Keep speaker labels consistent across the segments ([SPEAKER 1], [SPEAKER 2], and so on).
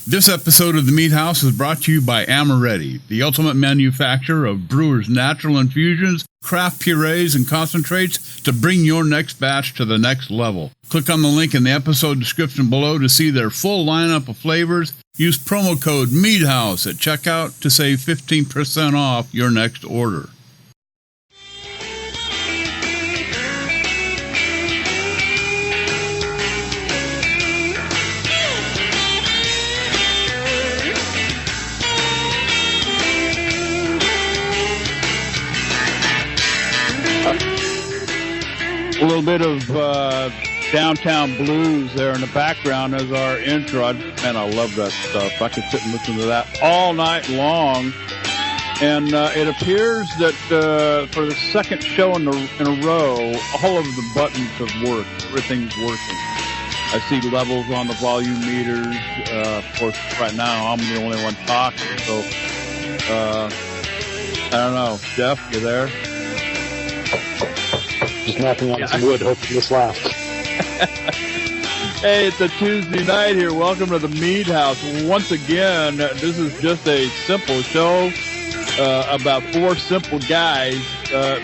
[SPEAKER 1] This episode of the Mead House is brought to you by Amaretti, the ultimate manufacturer of brewers' natural infusions, craft purees, and concentrates to bring your next batch to the next level. Click on the link in the episode description below to see their full lineup of flavors. Use promo code MEADHOUSE at checkout to save 15% off your next order.
[SPEAKER 2] A little bit of downtown blues there in the background as our intro. Man, I love that stuff. I could sit and listen to that all night long. And it appears that for the second show in a row, all of the buttons have worked. Everything's working. I see levels on the volume meters. Of course, right now I'm the only one talking. So, I don't know. Jeff, you there?
[SPEAKER 3] Just knocking on some wood, hoping this lasts.
[SPEAKER 2] Hey, it's a Tuesday night here. Welcome to the Mead House. Once again, this is just a simple show about four simple guys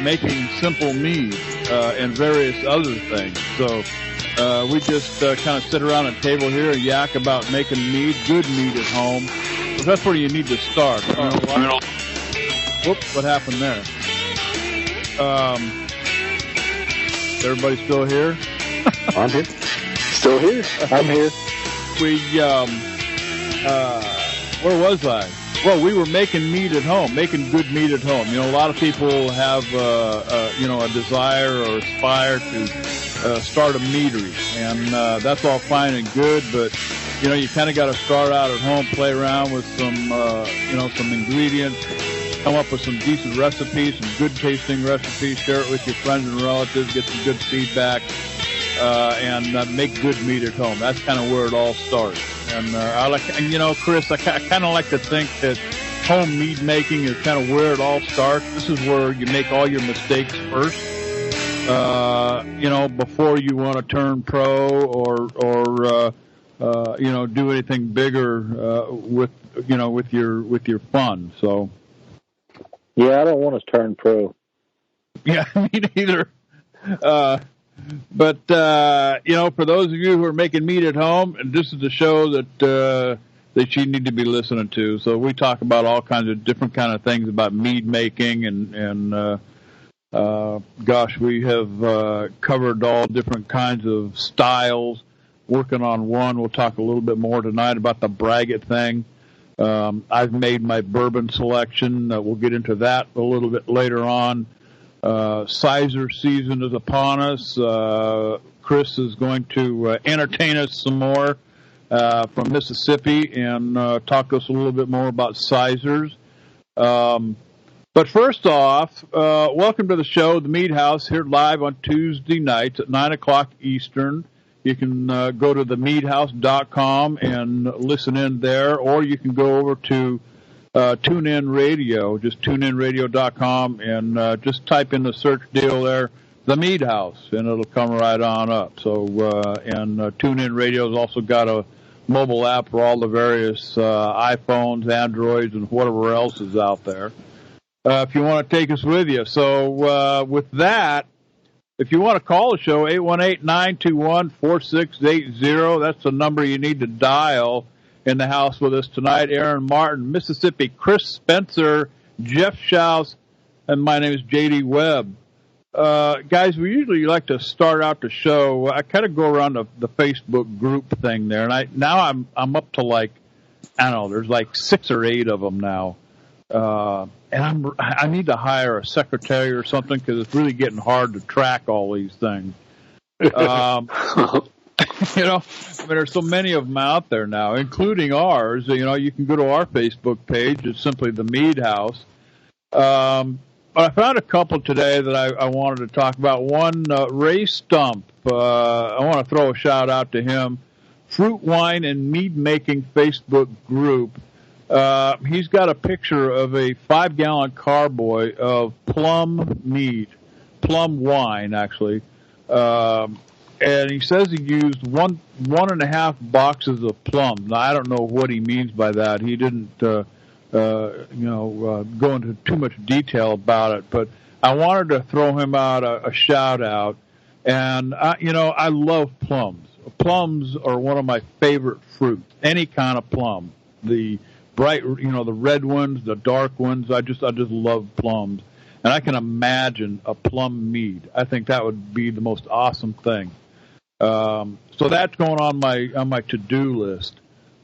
[SPEAKER 2] making simple mead and various other things. So we just kind of sit around a table here and yak about making mead, good mead at home. So that's where you need to start. Whoops, what happened there? Is everybody still here?
[SPEAKER 3] I'm here. Still here. I'm here.
[SPEAKER 2] Where was I? Well, we were making mead at home, making good mead at home. You know, a lot of people have, a desire or aspire to start a meadery, and that's all fine and good, but, you know, you kind of got to start out at home, play around with some, some ingredients, come up with some decent recipes, some good tasting recipes, share it with your friends and relatives, get some good feedback, and make good mead at home. That's kind of where it all starts. And Chris, I kind of like to think that home mead making is kind of where it all starts. This is where you make all your mistakes first, before you want to turn pro or do anything bigger with your fun. So.
[SPEAKER 3] Yeah, I don't want to turn pro.
[SPEAKER 2] Yeah, me neither. But for those of you who are making mead at home, and this is the show that you need to be listening to. So we talk about all kinds of different kind of things about mead making, and we have covered all different kinds of styles. Working on one, we'll talk a little bit more tonight about the braggot thing. I've made my bourbon selection. We'll get into that a little bit later on. Sizer season is upon us. Chris is going to entertain us some more from Mississippi and talk to us a little bit more about sizers. But first off, welcome to the show, the Mead House, here live on Tuesday nights at 9 o'clock Eastern. You can go to themeadhouse.com and listen in there, or you can go over to TuneIn Radio, just tuneinradio.com, and just type in the search deal there, The Mead House, and it'll come right on up. So, TuneIn Radio's also got a mobile app for all the various iPhones, Androids, and whatever else is out there, if you want to take us with you. So, with that, if you want to call the show, 818-921-4680. That's the number you need to dial. In the house with us tonight, Aaron Martin, Mississippi, Chris Spencer, Jeff Schaus, and my name is J.D. Webb. Guys, we usually like to start out the show. I kind of go around the Facebook group thing there, and I'm up to there's like 6 or 8 of them now. And I need to hire a secretary or something because it's really getting hard to track all these things. There's so many of them out there now, including ours. You can go to our Facebook page. It's simply the Mead House. But I found a couple today that I wanted to talk about. One, Ray Stump. I want to throw a shout out to him. Fruit, Wine, and Mead Making Facebook group. He's got a picture of a 5-gallon carboy of plum mead, plum wine, actually. and he says he used one and a half boxes of plums. Now, I don't know what he means by that. He didn't, go into too much detail about it, but I wanted to throw him out a shout out. And I love plums. Plums are one of my favorite fruits. Any kind of plum, the bright, the red ones, the dark ones. I just love plums, and I can imagine a plum mead. I think that would be the most awesome thing. So that's going on my to-do list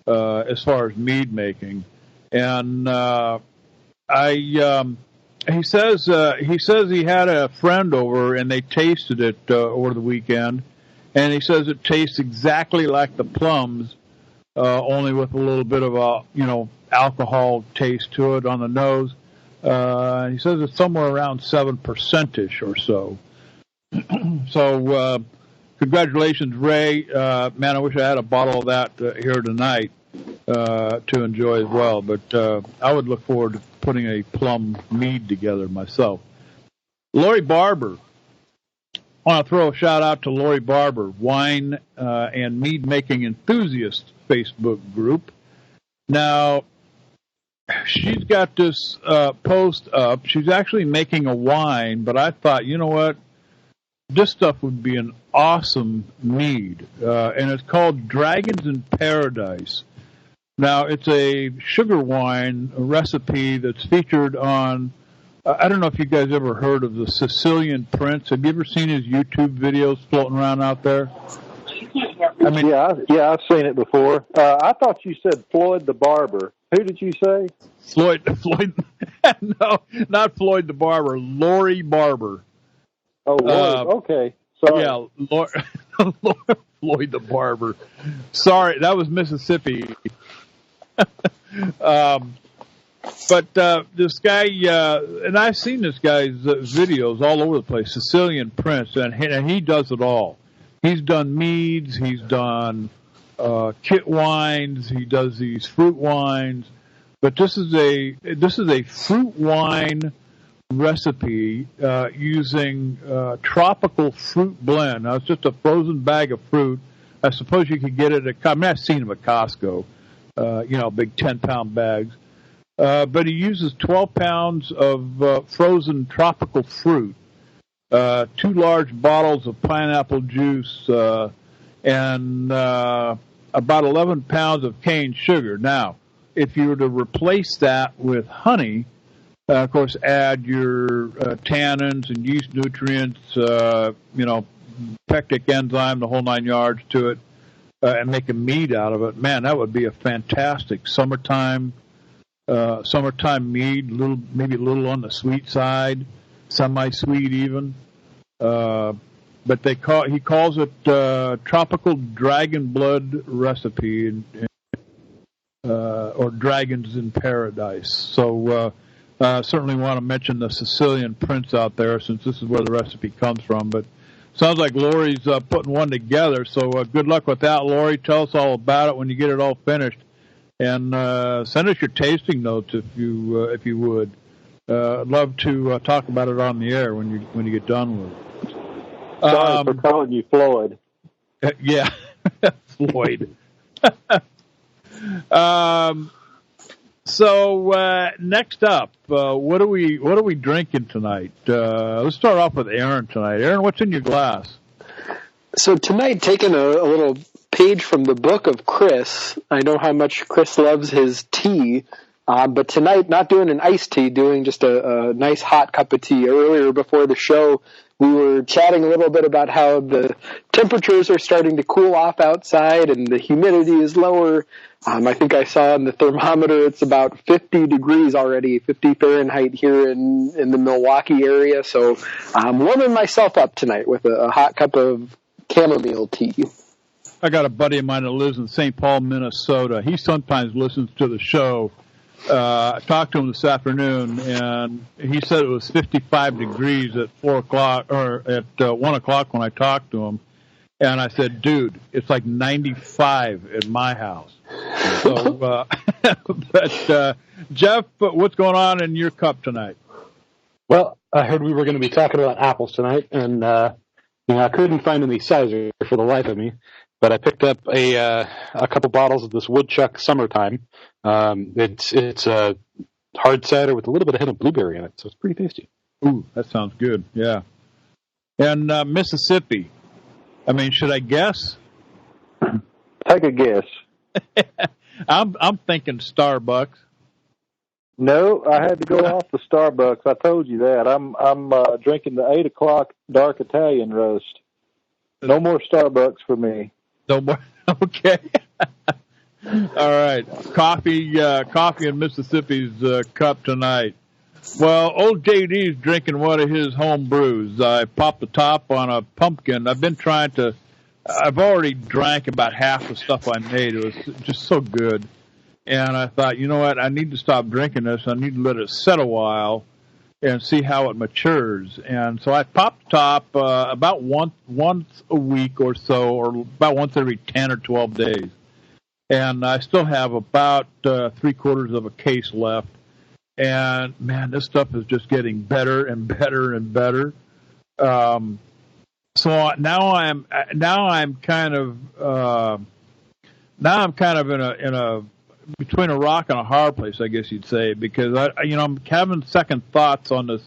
[SPEAKER 2] as far as mead making, and he says he had a friend over and they tasted it over the weekend, and he says it tastes exactly like the plums, only with a little bit of a alcohol taste to it on the nose. He says it's somewhere around 7% or so. So congratulations, Ray. Man, I wish I had a bottle of that here tonight to enjoy as well. But I would look forward to putting a plum mead together myself. Lori Barber. I want to throw a shout out to Lori Barber, wine and mead making enthusiast Facebook group. Now, she's got this post up. She's actually making a wine, but I thought, you know what? This stuff would be an awesome mead, and it's called Dragons in Paradise. Now, it's a sugar wine recipe that's featured on, I don't know if you guys ever heard of the Sicilian Prince. Have you ever seen his YouTube videos floating around out there?
[SPEAKER 3] I mean, yeah, I've seen it before. I thought you said Floyd the Barber. Who did you say?
[SPEAKER 2] Floyd, no, not Floyd the Barber, Lori Barber.
[SPEAKER 3] Oh, Lord. Okay. Sorry.
[SPEAKER 2] Yeah, Floyd the Barber. Sorry, that was Mississippi. But this guy, and I've seen this guy's videos all over the place, Sicilian Prince, and he does it all. He's done meads, he's done kit wines, he does these fruit wines, but this is a fruit wine recipe using tropical fruit blend. Now, it's just a frozen bag of fruit. I suppose you could get it I've seen them at Costco, big 10-pound bags. But he uses 12 pounds of frozen tropical fruit, 2 large bottles of pineapple juice, and about 11 pounds of cane sugar. Now, if you were to replace that with honey, of course, add your tannins and yeast nutrients, pectic enzyme, the whole 9 yards to it, and make a mead out of it. Man, that would be a fantastic summertime mead, maybe a little on the sweet side, semi-sweet even. But he calls it tropical dragon blood recipe, or Dragons in Paradise. So certainly want to mention the Sicilian Prince out there, since this is where the recipe comes from. But sounds like Lori's putting one together. So good luck with that, Lori. Tell us all about it when you get it all finished. And send us your tasting notes if you would. I'd love to talk about it on the air when you get done with it.
[SPEAKER 3] Sorry for calling you Floyd.
[SPEAKER 2] Yeah, Floyd. So next up, what are we drinking tonight? Let's start off with Aaron tonight. Aaron, what's in your glass?
[SPEAKER 4] So tonight, taking a little page from the book of Chris. I know how much Chris loves his tea, but tonight, not doing an iced tea, doing just a nice hot cup of tea. Earlier before the show, we were chatting a little bit about how the temperatures are starting to cool off outside and the humidity is lower. I think I saw on the thermometer it's about 50 degrees already, 50 Fahrenheit here in the Milwaukee area. So I'm warming myself up tonight with a hot cup of chamomile tea.
[SPEAKER 2] I got a buddy of mine that lives in St. Paul, Minnesota. He sometimes listens to the show. I talked to him this afternoon, and he said it was 55 degrees at 4 o'clock or at 1 o'clock when I talked to him. And I said, dude, it's like 95 at my house. So, but Jeff, what's going on in your cup tonight?
[SPEAKER 3] Well, I heard we were going to be talking about apples tonight, and
[SPEAKER 5] I couldn't find any cider for the life of me, but I picked up a couple bottles of this Woodchuck Summertime. It's a hard cider with a little bit of hint of blueberry in it, so it's pretty tasty.
[SPEAKER 2] Ooh, that sounds good. Yeah. And Mississippi. I mean, should I guess?
[SPEAKER 3] Take a guess.
[SPEAKER 2] I'm thinking Starbucks.
[SPEAKER 3] No, I had to go off the Starbucks. I told you that. I'm drinking the 8 o'clock dark Italian roast. No more Starbucks for me.
[SPEAKER 2] No more. Okay. All right. Coffee in Mississippi's cup tonight. Well, old JD's drinking one of his home brews. I popped the top on a pumpkin. I've already drank about half the stuff I made. It was just so good. And I thought, you know what? I need to stop drinking this. I need to let it set a while and see how it matures. And so I popped the top about once a week or so, or about once every 10 or 12 days. And I still have about 3/4 of a case left. And man, this stuff is just getting better and better and better. So now I'm kind of in a between a rock and a hard place, I guess you'd say, because I'm having second thoughts on this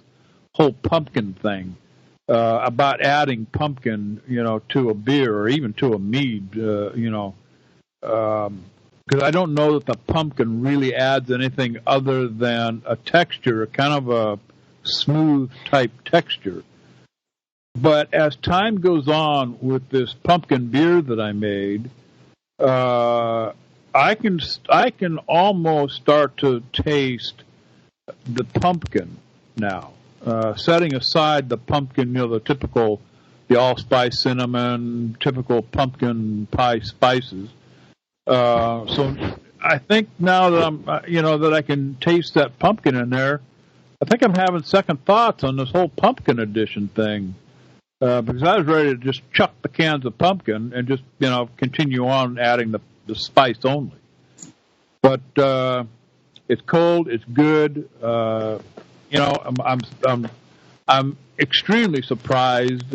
[SPEAKER 2] whole pumpkin thing, about adding pumpkin, to a beer or even to a mead, because I don't know that the pumpkin really adds anything other than a texture, kind of a smooth type texture. But as time goes on with this pumpkin beer that I made, I can almost start to taste the pumpkin now. Setting aside the pumpkin, the allspice cinnamon, typical pumpkin pie spices. So I think now that that I can taste that pumpkin in there, I think I'm having second thoughts on this whole pumpkin edition thing. Because I was ready to just chuck the cans of pumpkin and just, continue on adding the spice only. But it's cold, it's good. I'm extremely surprised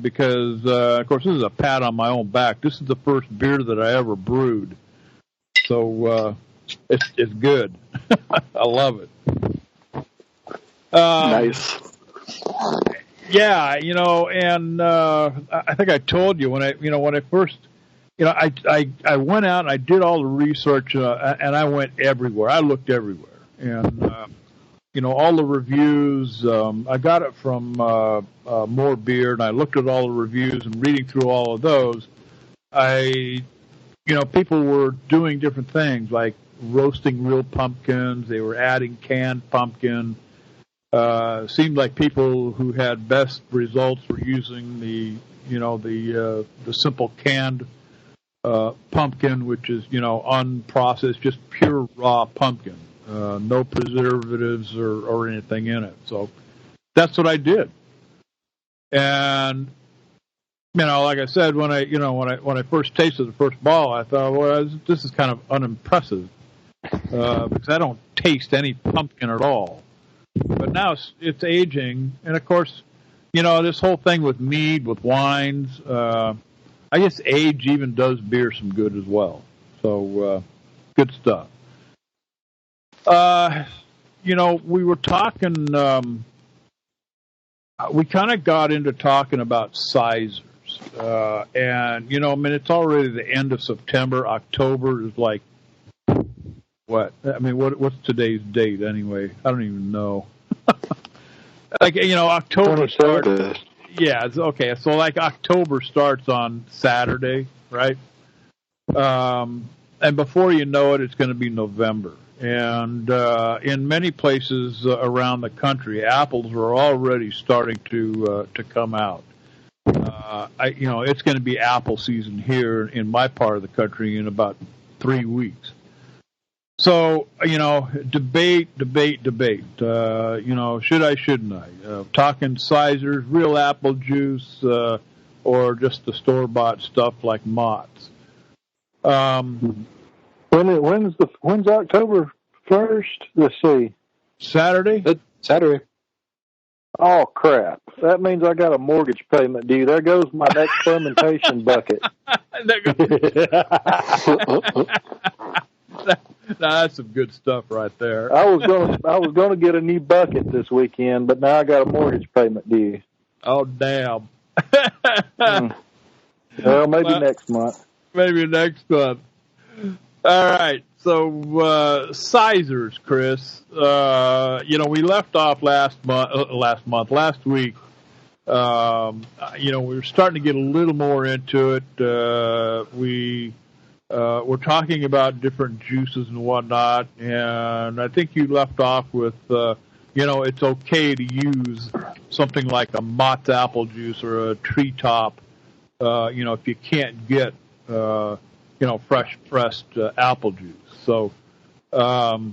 [SPEAKER 2] because, of course, this is a pat on my own back. This is the first beer that I ever brewed, so it's good. I love it.
[SPEAKER 4] Nice.
[SPEAKER 2] Yeah, and I think I told you when I first, I went out and I did all the research and I went everywhere. I looked everywhere, and all the reviews. I got it from More Beer, and I looked at all the reviews and reading through all of those. People were doing different things like roasting real pumpkins. They were adding canned pumpkin. Seemed like people who had best results were using the simple canned pumpkin, which is unprocessed, just pure raw pumpkin, no preservatives or anything in it. So that's what I did. And like I said, when I first tasted the first bottle, I thought, well, this is kind of unimpressive because I don't taste any pumpkin at all. But now it's aging, and of course, this whole thing with mead, with wines, I guess age even does beer some good as well. So, good stuff. We were talking, we kind of got into talking about sizers. And, it's already the end of September. October is like, what? I mean, what's today's date anyway? I don't even know. October starts. Yeah, it's okay. So October starts on Saturday, right? And before you know it, it's going to be November. And in many places around the country, apples are already starting to come out. It's going to be apple season here in my part of the country in about 3 weeks. So, debate. Should I, shouldn't I? Talking sizers, real apple juice, or just the store-bought stuff like Mott's.
[SPEAKER 3] When's October 1st? Let's see.
[SPEAKER 2] Saturday?
[SPEAKER 5] Saturday.
[SPEAKER 3] Oh, crap. That means I got a mortgage payment due. There goes my next fermentation bucket.
[SPEAKER 2] That's some good stuff right there.
[SPEAKER 3] I was gonna get a new bucket this weekend, but now I got a mortgage payment due.
[SPEAKER 2] Oh, damn.
[SPEAKER 3] Well, maybe next month.
[SPEAKER 2] Maybe next month. All right. So, sizers, Chris. We left off last week. We were starting to get a little more into it. We're talking about different juices and whatnot, and I think you left off with, it's okay to use something like a Mott's apple juice or a treetop, if you can't get, fresh pressed apple juice. So,
[SPEAKER 3] well,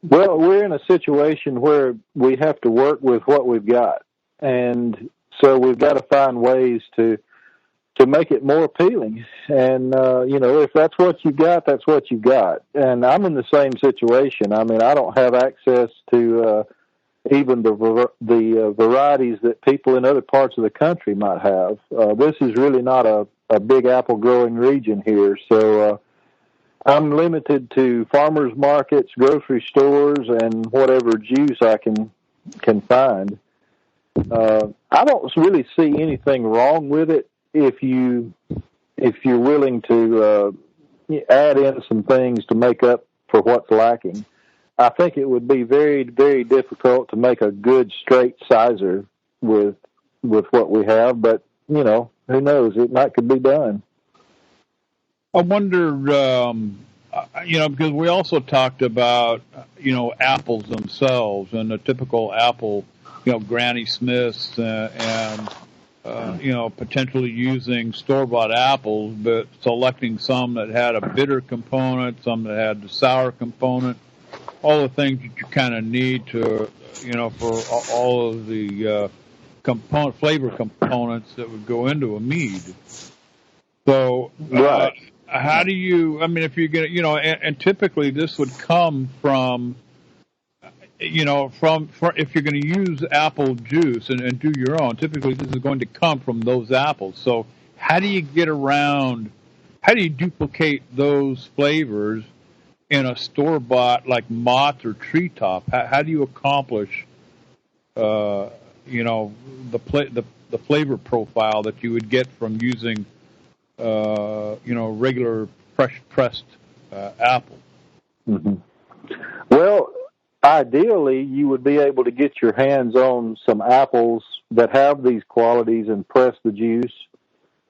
[SPEAKER 3] we're in a situation where we have to work with what we've got, and so we've got to find ways to make it more appealing. And, if that's what you got, that's what you got. And I'm in the same situation. I mean, I don't have access to even the varieties that people in other parts of the country might have. This is really not a big apple growing region here. So I'm limited to farmers markets, grocery stores, and whatever juice I can find. I don't really see anything wrong with it if you're willing to add in some things to make up for what's lacking. I think it would be very, very difficult to make a good straight sizer with what we have, but who knows? It might could be done.
[SPEAKER 2] I wonder, because we also talked about, apples themselves and the typical apple, Granny Smiths and potentially using store-bought apples, but selecting some that had a bitter component, some that had the sour component, all the things that you kind of need to, for all of the flavor components that would go into a mead. So,
[SPEAKER 3] right.
[SPEAKER 2] How do you? I mean, if you're gonna, and typically this would come from, if you're going to use apple juice and do your own, typically this is going to come from those apples. So how do you duplicate those flavors in a store-bought like Mott's or Treetop? How do you accomplish, the flavor profile that you would get from using, regular fresh pressed apple?
[SPEAKER 3] Mm-hmm. Well, ideally, you would be able to get your hands on some apples that have these qualities and press the juice.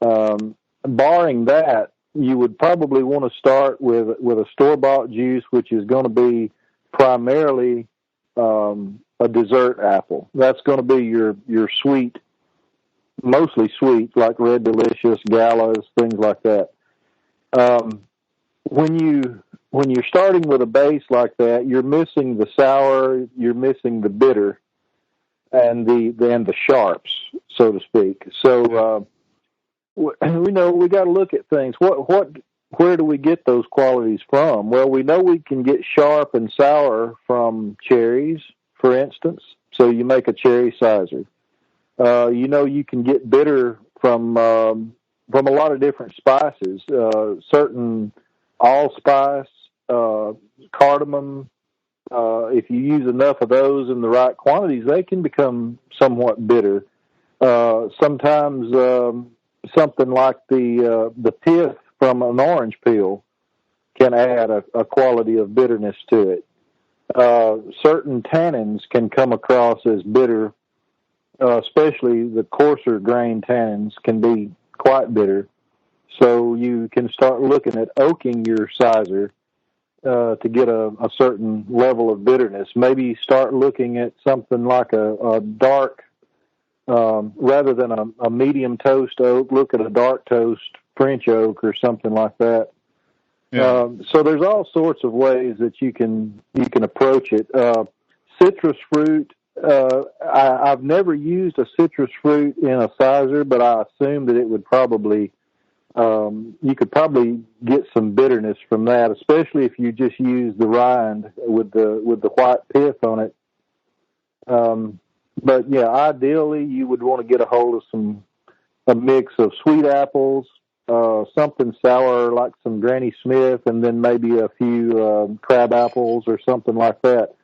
[SPEAKER 3] Barring that, you would probably want to start with a store-bought juice, which is going to be primarily a dessert apple. That's going to be your sweet, mostly sweet, like Red Delicious, Galas, things like that. When you're starting with a base like that, you're missing the sour, you're missing the bitter, and the sharps, so to speak. So we got to look at things. Where do we get those qualities from? Well, we know we can get sharp and sour from cherries, for instance. So you make a cherry sizer. You can get bitter from a lot of different spices. Certain allspice, cardamom. If you use enough of those in the right quantities, they can become somewhat bitter. Sometimes something like the pith from an orange peel can add a quality of bitterness to it. Certain tannins can come across as bitter, especially the coarser grain tannins can be quite bitter. So you can start looking at oaking your sizer to get a certain level of bitterness. Maybe start looking at something like a dark, rather than a medium toast oak, look at a dark toast French oak or something like that. Yeah. So there's all sorts of ways that you can approach it. Citrus fruit. I've never used a citrus fruit in a sizer, but I assume that it would probably you could probably get some bitterness from that, especially if you just use the rind with the white pith on it. But yeah, ideally you would want to get a hold of a mix of sweet apples, something sour like some Granny Smith, and then maybe a few crab apples or something like that.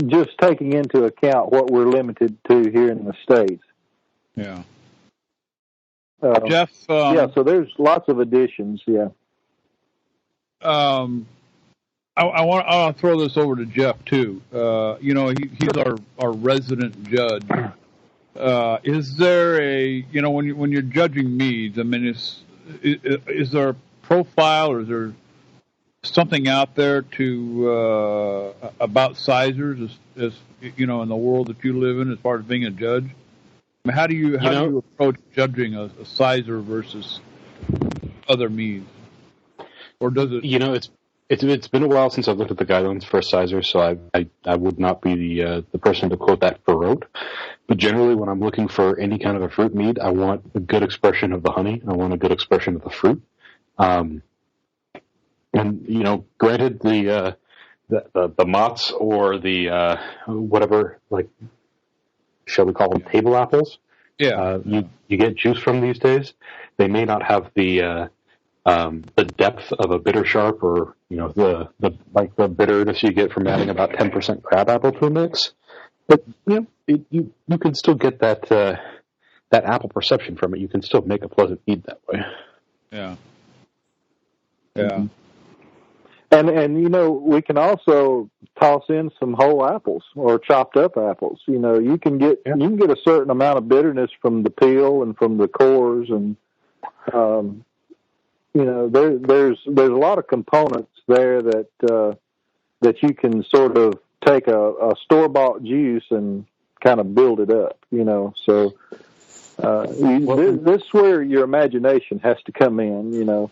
[SPEAKER 3] Just taking into account what we're limited to here in the States.
[SPEAKER 2] Yeah.
[SPEAKER 3] Jeff? Yeah, so there's lots of additions, yeah.
[SPEAKER 2] I want to throw this over to Jeff, too. He's our resident judge. Is there when you're judging meads, I mean, is there a profile or is there something out there to about sizers as in the world that you live in as far as being a judge? I mean, how do you approach judging a sizer versus other meads? Or does it?
[SPEAKER 5] It's been a while since I've looked at the guidelines for a sizer, so I would not be the person to quote that for rote. But generally, when I'm looking for any kind of a fruit mead, I want a good expression of the honey. I want a good expression of the fruit. And granted, the motts or the whatever, like, shall we call them table apples?
[SPEAKER 2] Yeah.
[SPEAKER 5] You get juice from these days. They may not have the depth of a bitter sharp or the bitterness you get from adding about 10% crab apple to a mix, but you can still get that apple perception from it. You can still make a pleasant mead that way.
[SPEAKER 2] Yeah.
[SPEAKER 3] Mm-hmm. And we can also toss in some whole apples or chopped up apples. You can get a certain amount of bitterness from the peel and from the cores, and there's a lot of components there that you can sort of take a store-bought juice and kind of build it up, So this is where your imagination has to come in,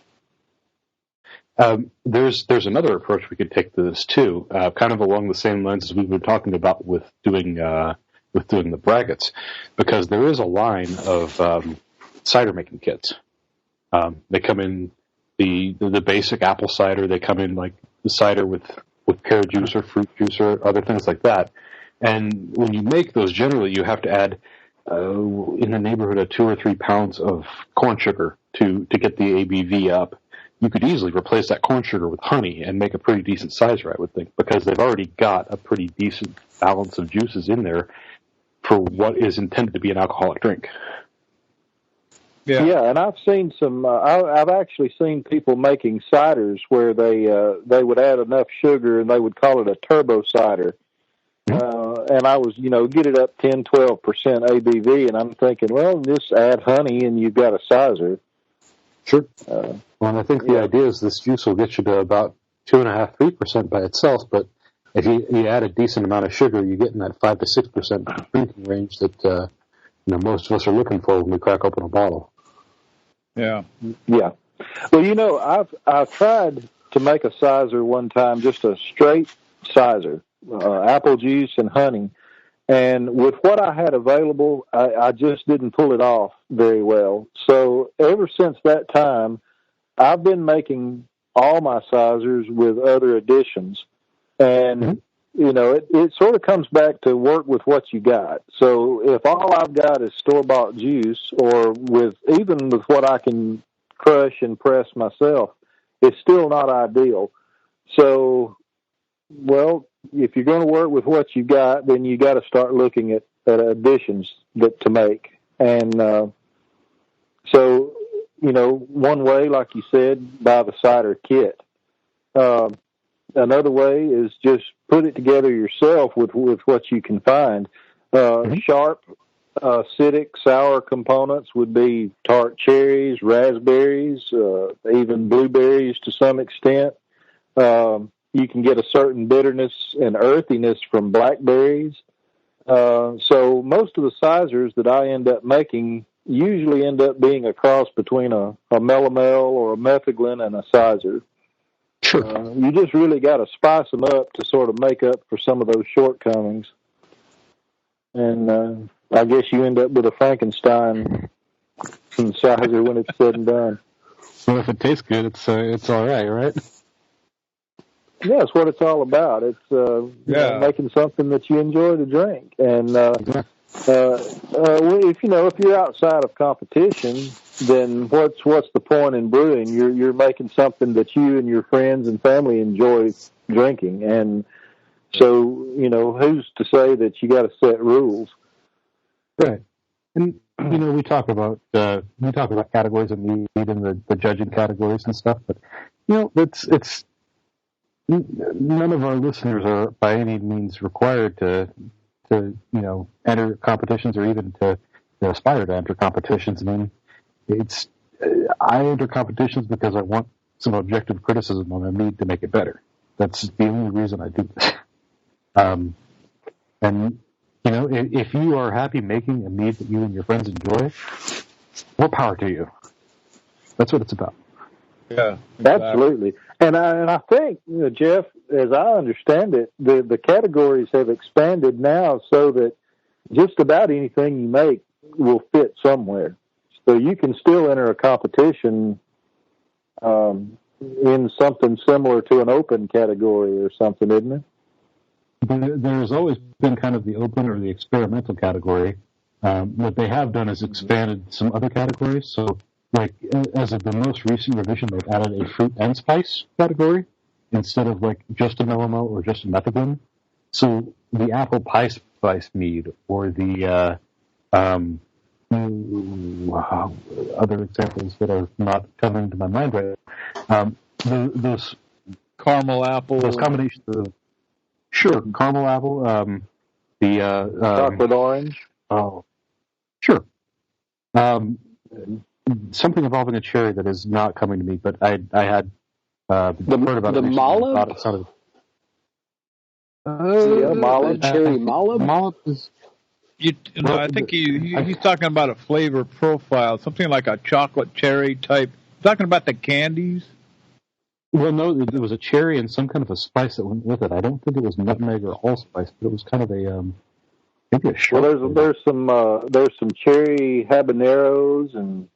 [SPEAKER 5] There's another approach we could take to this too, kind of along the same lines as we've been talking about with doing the braggots, because there is a line of cider making kits. They come in the basic apple cider. They come in like the cider with pear juice or fruit juice or other things like that. And when you make those, generally you have to add in the neighborhood of 2 or 3 pounds of corn sugar to get the ABV up. You could easily replace that corn sugar with honey and make a pretty decent sizer, I would think, because they've already got a pretty decent balance of juices in there for what is intended to be an alcoholic drink.
[SPEAKER 3] Yeah, and I've seen some. I've actually seen people making ciders where they would add enough sugar and they would call it a turbo cider. And I was, get it up 10, 12% ABV, and I'm thinking, well, just add honey and you've got a sizer.
[SPEAKER 5] Sure. Well, I think the idea is this juice will get you to about 2.5%, 3% by itself, but if you add a decent amount of sugar, you get in that 5 to 6% drinking range that most of us are looking for when we crack open a bottle.
[SPEAKER 2] Yeah.
[SPEAKER 3] Yeah. Well, I've tried to make a sizer one time, just a straight sizer, apple juice and honey. And with what I had available, I just didn't pull it off very well. So ever since that time, I've been making all my sizers with other additions. And, it sort of comes back to work with what you got. So if all I've got is store-bought juice, or even with what I can crush and press myself, it's still not ideal. So, well, if you're going to work with what you got, then you got to start looking at additions to make. And so, one way, like you said, buy the cider kit. Another way is just put it together yourself with what you can find. Sharp, acidic, sour components would be tart cherries, raspberries, even blueberries to some extent. You can get a certain bitterness and earthiness from blackberries. So most of the sizers that I end up making usually end up being a cross between a melomel or a metheglin and a sizer.
[SPEAKER 5] Sure.
[SPEAKER 3] You just really got to spice them up to sort of make up for some of those shortcomings. And I guess you end up with a Frankenstein sizer when it's said and done.
[SPEAKER 5] Well, if it tastes good, it's all right?
[SPEAKER 3] Yeah, it's what it's all about. It's making something that you enjoy to drink. And If you're outside of competition, then what's the point in brewing? You're making something that you and your friends and family enjoy drinking, and so who's to say that you got to set rules?
[SPEAKER 5] Right. And we talk about categories of mead and the judging categories and stuff, but it's none of our listeners are by any means required to enter competitions or even to aspire to enter competitions. I mean, I enter competitions because I want some objective criticism on a mead to make it better. That's the only reason I do this. And if you are happy making a mead that you and your friends enjoy, more power to you. That's what it's about.
[SPEAKER 2] Yeah, exactly.
[SPEAKER 3] Absolutely. And I think, Jeff, as I understand it, the categories have expanded now so that just about anything you make will fit somewhere. So you can still enter a competition in something similar to an open category or something, isn't it?
[SPEAKER 5] There's always been kind of the open or the experimental category. What they have done is expanded some other categories. So, like, as of the most recent revision, they've added a fruit and spice category instead of, like, just a mellow or just a methadone. So the apple pie spice mead or the other examples that are not coming to my mind right now, those
[SPEAKER 2] caramel apple,
[SPEAKER 5] those combinations of caramel apple, the
[SPEAKER 3] chocolate orange.
[SPEAKER 5] Oh, sure. Something involving a cherry that is not coming to me, but I had heard about
[SPEAKER 4] the
[SPEAKER 5] it.
[SPEAKER 4] Malib?
[SPEAKER 5] Thought it sounded.
[SPEAKER 4] Malib, cherry Malib.
[SPEAKER 5] Malib is.
[SPEAKER 2] I think he's talking about a flavor profile, something like a chocolate cherry type. Talking about the candies.
[SPEAKER 5] Well, no, there was a cherry and some kind of a spice that went with it. I don't think it was nutmeg or allspice, but it was kind of a maybe a sharp.
[SPEAKER 3] Well, there's some cherry habaneros and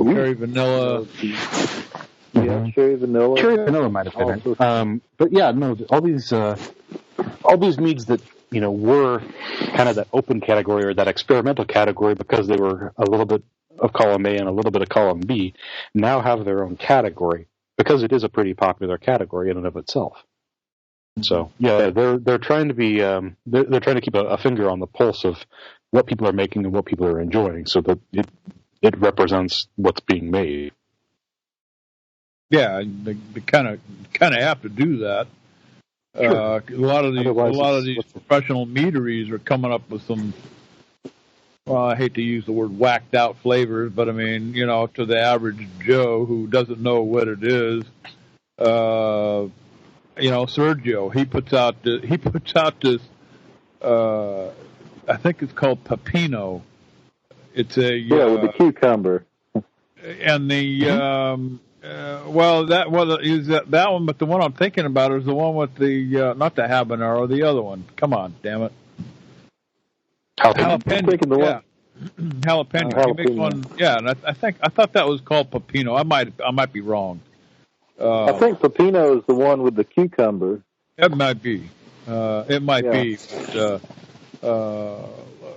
[SPEAKER 2] cherry vanilla.
[SPEAKER 3] Yeah, cherry vanilla.
[SPEAKER 5] Cherry vanilla might have been it. But yeah, no, all these meads that were kind of that open category or that experimental category because they were a little bit of column A and a little bit of column B now have their own category because it is a pretty popular category in and of itself. So yeah, they're trying to be they're trying to keep a finger on the pulse of what people are making and what people are enjoying, so that it represents what's being made.
[SPEAKER 2] Yeah, they kind of have to do that. Sure. A lot of these professional meaderies are coming up with some. Well, I hate to use the word whacked out flavors, but I mean, to the average Joe who doesn't know what it is, Sergio, he puts out this. I think it's called Pepino. It's a
[SPEAKER 3] with the cucumber.
[SPEAKER 2] And the that one, but the one I'm thinking about is the one with the not the habanero, the other one. Come on, damn it. Jalapeno. Yeah. Jalapeno. He makes one. Yeah, and I thought that was called Pepino. I might be wrong.
[SPEAKER 3] I think Pepino is the one with the cucumber.
[SPEAKER 2] It might be. It might be. But,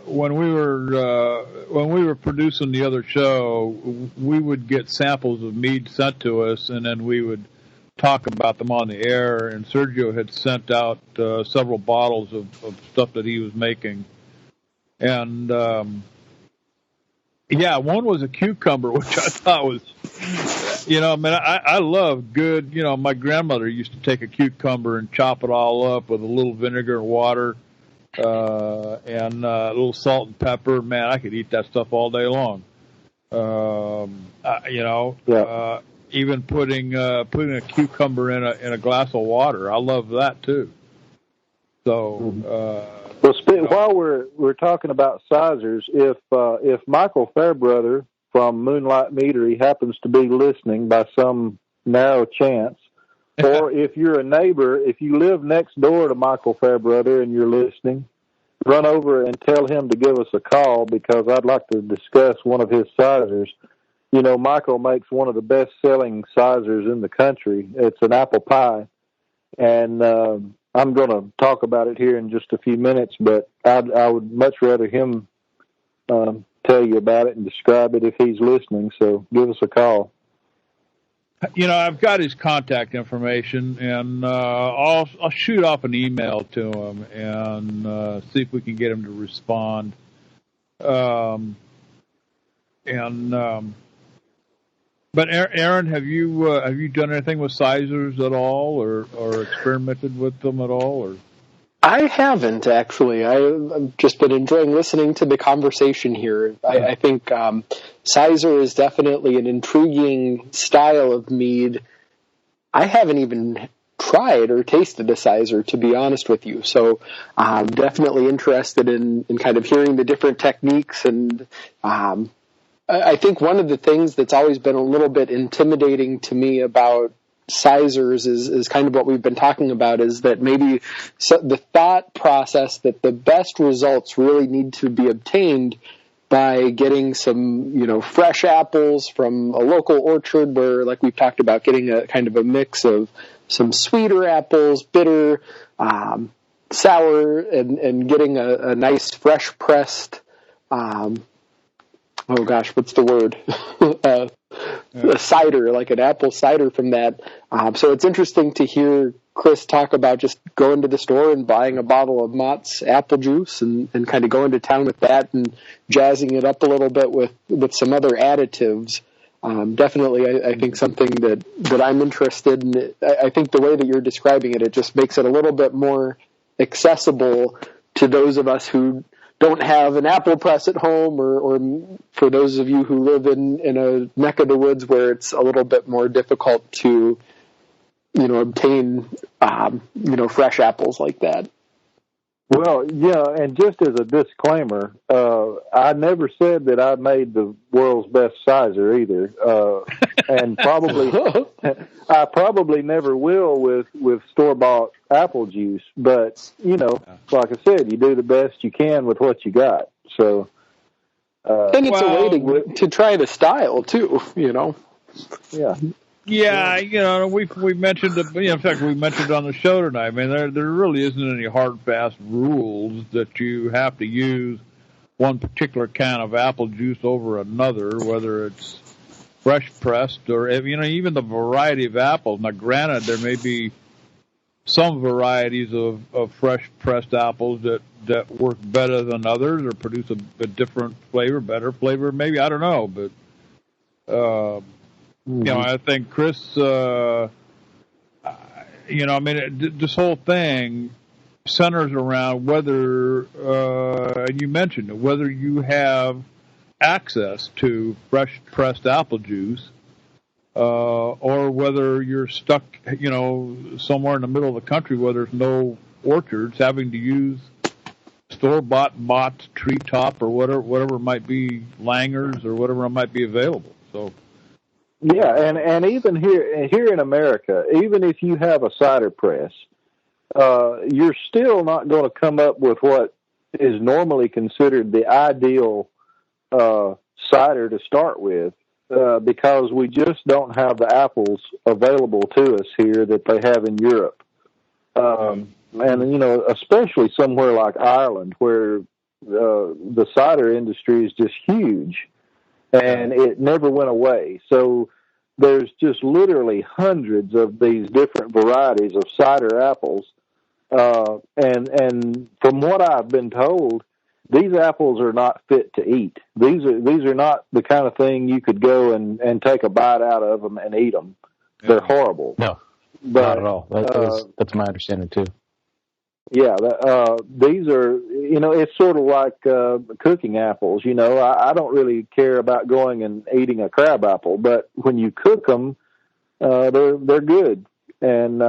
[SPEAKER 2] when we were producing the other show, we would get samples of mead sent to us, and then we would talk about them on the air. And Sergio had sent out several bottles of stuff that he was making. And, one was a cucumber, which I thought was, I love good, my grandmother used to take a cucumber and chop it all up with a little vinegar and water, and a little salt and pepper. Man, I could eat that stuff all day long. Even putting a cucumber in a glass of water. I love that too. So,
[SPEAKER 3] while we're talking about sizers, if Michael Fairbrother from Moonlight Meadery happens to be listening by some narrow chance, or if you're a neighbor, if you live next door to Michael Fairbrother and you're listening, run over and tell him to give us a call because I'd like to discuss one of his sizers. Michael makes one of the best-selling sizers in the country. It's an apple pie, and I'm going to talk about it here in just a few minutes, but I would much rather him tell you about it and describe it if he's listening. So give us a call.
[SPEAKER 2] I've got his contact information, and I'll shoot off an email to him and see if we can get him to respond. But Aaron, have you done anything with sizers at all, or experimented with them at all, or?
[SPEAKER 4] I haven't, actually. I've just been enjoying listening to the conversation here. I think sizer is definitely an intriguing style of mead. I haven't even tried or tasted a sizer, to be honest with you. So I'm definitely interested in kind of hearing the different techniques. And I think one of the things that's always been a little bit intimidating to me about sizers is kind of what we've been talking about, is that maybe the thought process that the best results really need to be obtained by getting some, fresh apples from a local orchard where, like we've talked about, getting a kind of a mix of some sweeter apples, bitter, sour, and getting a nice fresh pressed, what's the word? A cider, like an apple cider from that. So it's interesting to hear Chris talk about just going to the store and buying a bottle of Mott's apple juice and kind of going to town with that and jazzing it up a little bit with some other additives. Definitely, I think something that I'm interested in. I think the way that you're describing it just makes it a little bit more accessible to those of us who don't have an apple press at home, or for those of you who live in a neck of the woods where it's a little bit more difficult to, obtain, fresh apples like that.
[SPEAKER 3] Well, yeah, and just as a disclaimer, I never said that I made the world's best sizer either, and I probably never will with store-bought apple juice. But like I said, you do the best you can with what you got. So,
[SPEAKER 4] and it's a way to try the style too.
[SPEAKER 3] Yeah.
[SPEAKER 2] Yeah, we've mentioned it. In fact, we mentioned it on the show tonight. I mean, there really isn't any hard, fast rules that you have to use one particular kind of apple juice over another, whether it's fresh pressed or even the variety of apples. Now, granted, there may be some varieties of fresh pressed apples that work better than others or produce a different flavor, better flavor. Maybe, I don't know, but. I think Chris, this whole thing centers around whether, and you mentioned it, whether you have access to fresh pressed apple juice, or whether you're stuck, somewhere in the middle of the country where there's no orchards, having to use store-bought Mott's Treetop or whatever might be, Langers or whatever might be available. So.
[SPEAKER 3] Yeah, and even here in America, even if you have a cider press, you're still not going to come up with what is normally considered the ideal cider to start with, because we just don't have the apples available to us here that they have in Europe. And especially somewhere like Ireland, where the cider industry is just huge. And it never went away. So there's just literally hundreds of these different varieties of cider apples. And from what I've been told, these apples are not fit to eat. These are not the kind of thing you could go and take a bite out of them and eat them. They're horrible.
[SPEAKER 5] No, not at all. That's my understanding too.
[SPEAKER 3] Yeah, these are, it's sort of like cooking apples. I don't really care about going and eating a crab apple, but when you cook them, they're good. And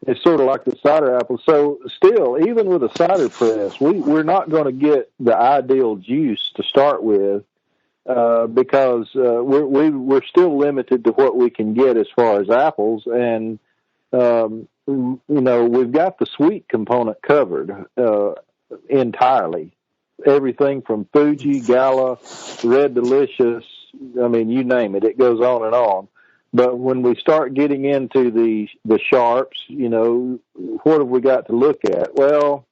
[SPEAKER 3] it's sort of like the cider apple. So still, even with a cider press, we're not going to get the ideal juice to start with, because we're still limited to what we can get as far as apples. And we've got the sweet component covered entirely. Everything from Fuji, Gala, Red Delicious, you name it. It goes on and on. But when we start getting into the sharps, what have we got to look at? Well,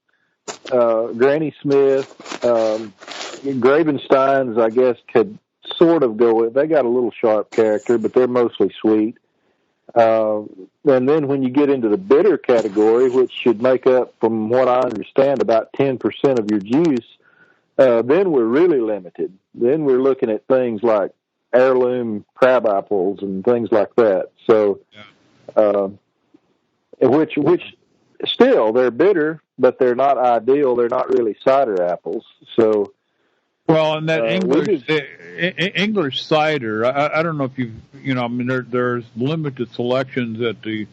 [SPEAKER 3] Granny Smith, Gravensteins, I guess, could sort of go with. They got a little sharp character, but they're mostly sweet. And then when you get into the bitter category, which should make up, from what I understand, about 10% of your juice, then we're really limited. Then we're looking at things like heirloom crab apples and things like that. So, which still, they're bitter, but they're not ideal. They're not really cider apples. So,
[SPEAKER 2] well, and that English cider, I don't know if there's limited selections at the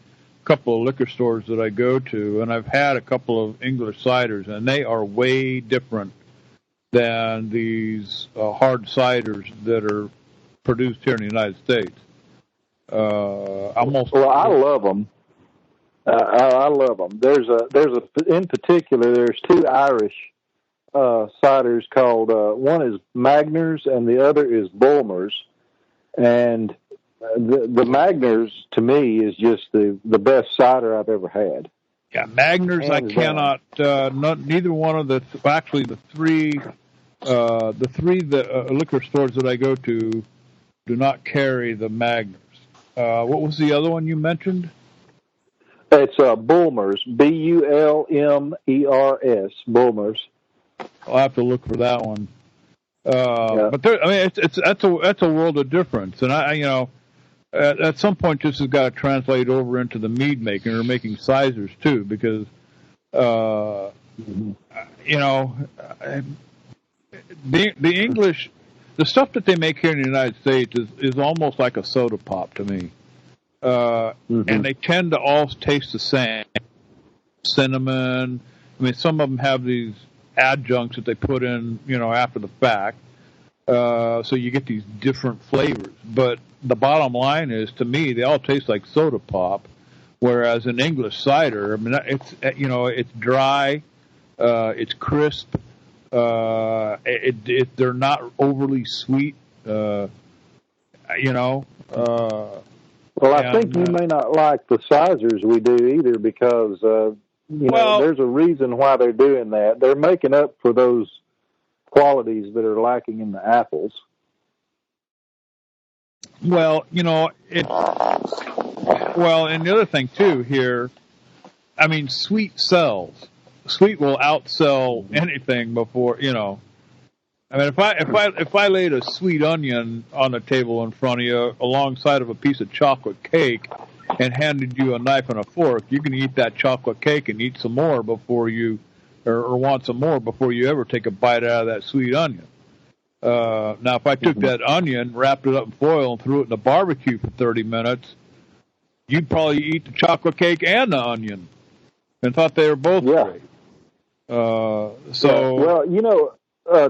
[SPEAKER 2] couple of liquor stores that I go to, and I've had a couple of English ciders, and they are way different than these hard ciders that are produced here in the United States.
[SPEAKER 3] I love them. I love them. In particular, there's two Irish ciders called, one is Magners and the other is Bulmers. And the Magners, to me, is just the best cider I've ever had.
[SPEAKER 2] Yeah, Magners, I cannot, neither one of the three liquor stores that I go to do not carry the Magners. What was the other one you mentioned?
[SPEAKER 3] It's Bulmers, Bulmers, Bulmers.
[SPEAKER 2] I'll have to look for that one. But that's a world of difference, and at some point this has got to translate over into the mead making or making sizers too, because the English, the stuff that they make here in the United States is almost like a soda pop to me. And they tend to all taste the same. Cinnamon. I mean, some of them have these adjuncts that they put in, after the fact. So you get these different flavors. But the bottom line is, to me, they all taste like soda pop. Whereas in English cider, I mean, it's dry, it's crisp. They're not overly sweet.
[SPEAKER 3] Well, I think you may not like the sizers we do either, because there's a reason why they're doing that. They're making up for those qualities that are lacking in the apples.
[SPEAKER 2] Well, and the other thing too here, I mean, sweet sells. Sweet will outsell anything before, I mean, if I laid a sweet onion on the table in front of you alongside of a piece of chocolate cake and handed you a knife and a fork, you can eat that chocolate cake and eat some more before you, or want some more before you ever take a bite out of that sweet onion. Now, if I took that onion, wrapped it up in foil, and threw it in the barbecue for 30 minutes, you'd probably eat the chocolate cake and the onion and thought they were both great.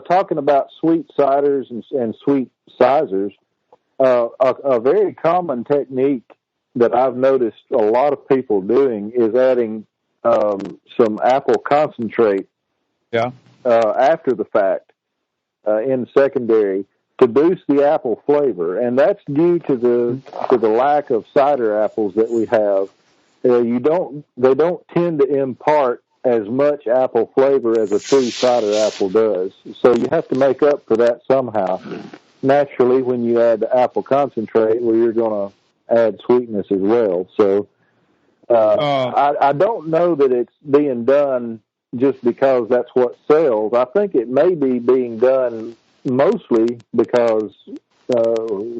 [SPEAKER 3] Talking about sweet ciders and sweet sizers, a very common technique that I've noticed a lot of people doing is adding some apple concentrate after the fact in secondary to boost the apple flavor, and that's due to the lack of cider apples that we have. They don't tend to impart as much apple flavor as a true cider apple does. So you have to make up for that somehow. Naturally, when you add the apple concentrate, well, you're going to add sweetness as well. So I don't know that it's being done just because that's what sells. I think it may be being done mostly because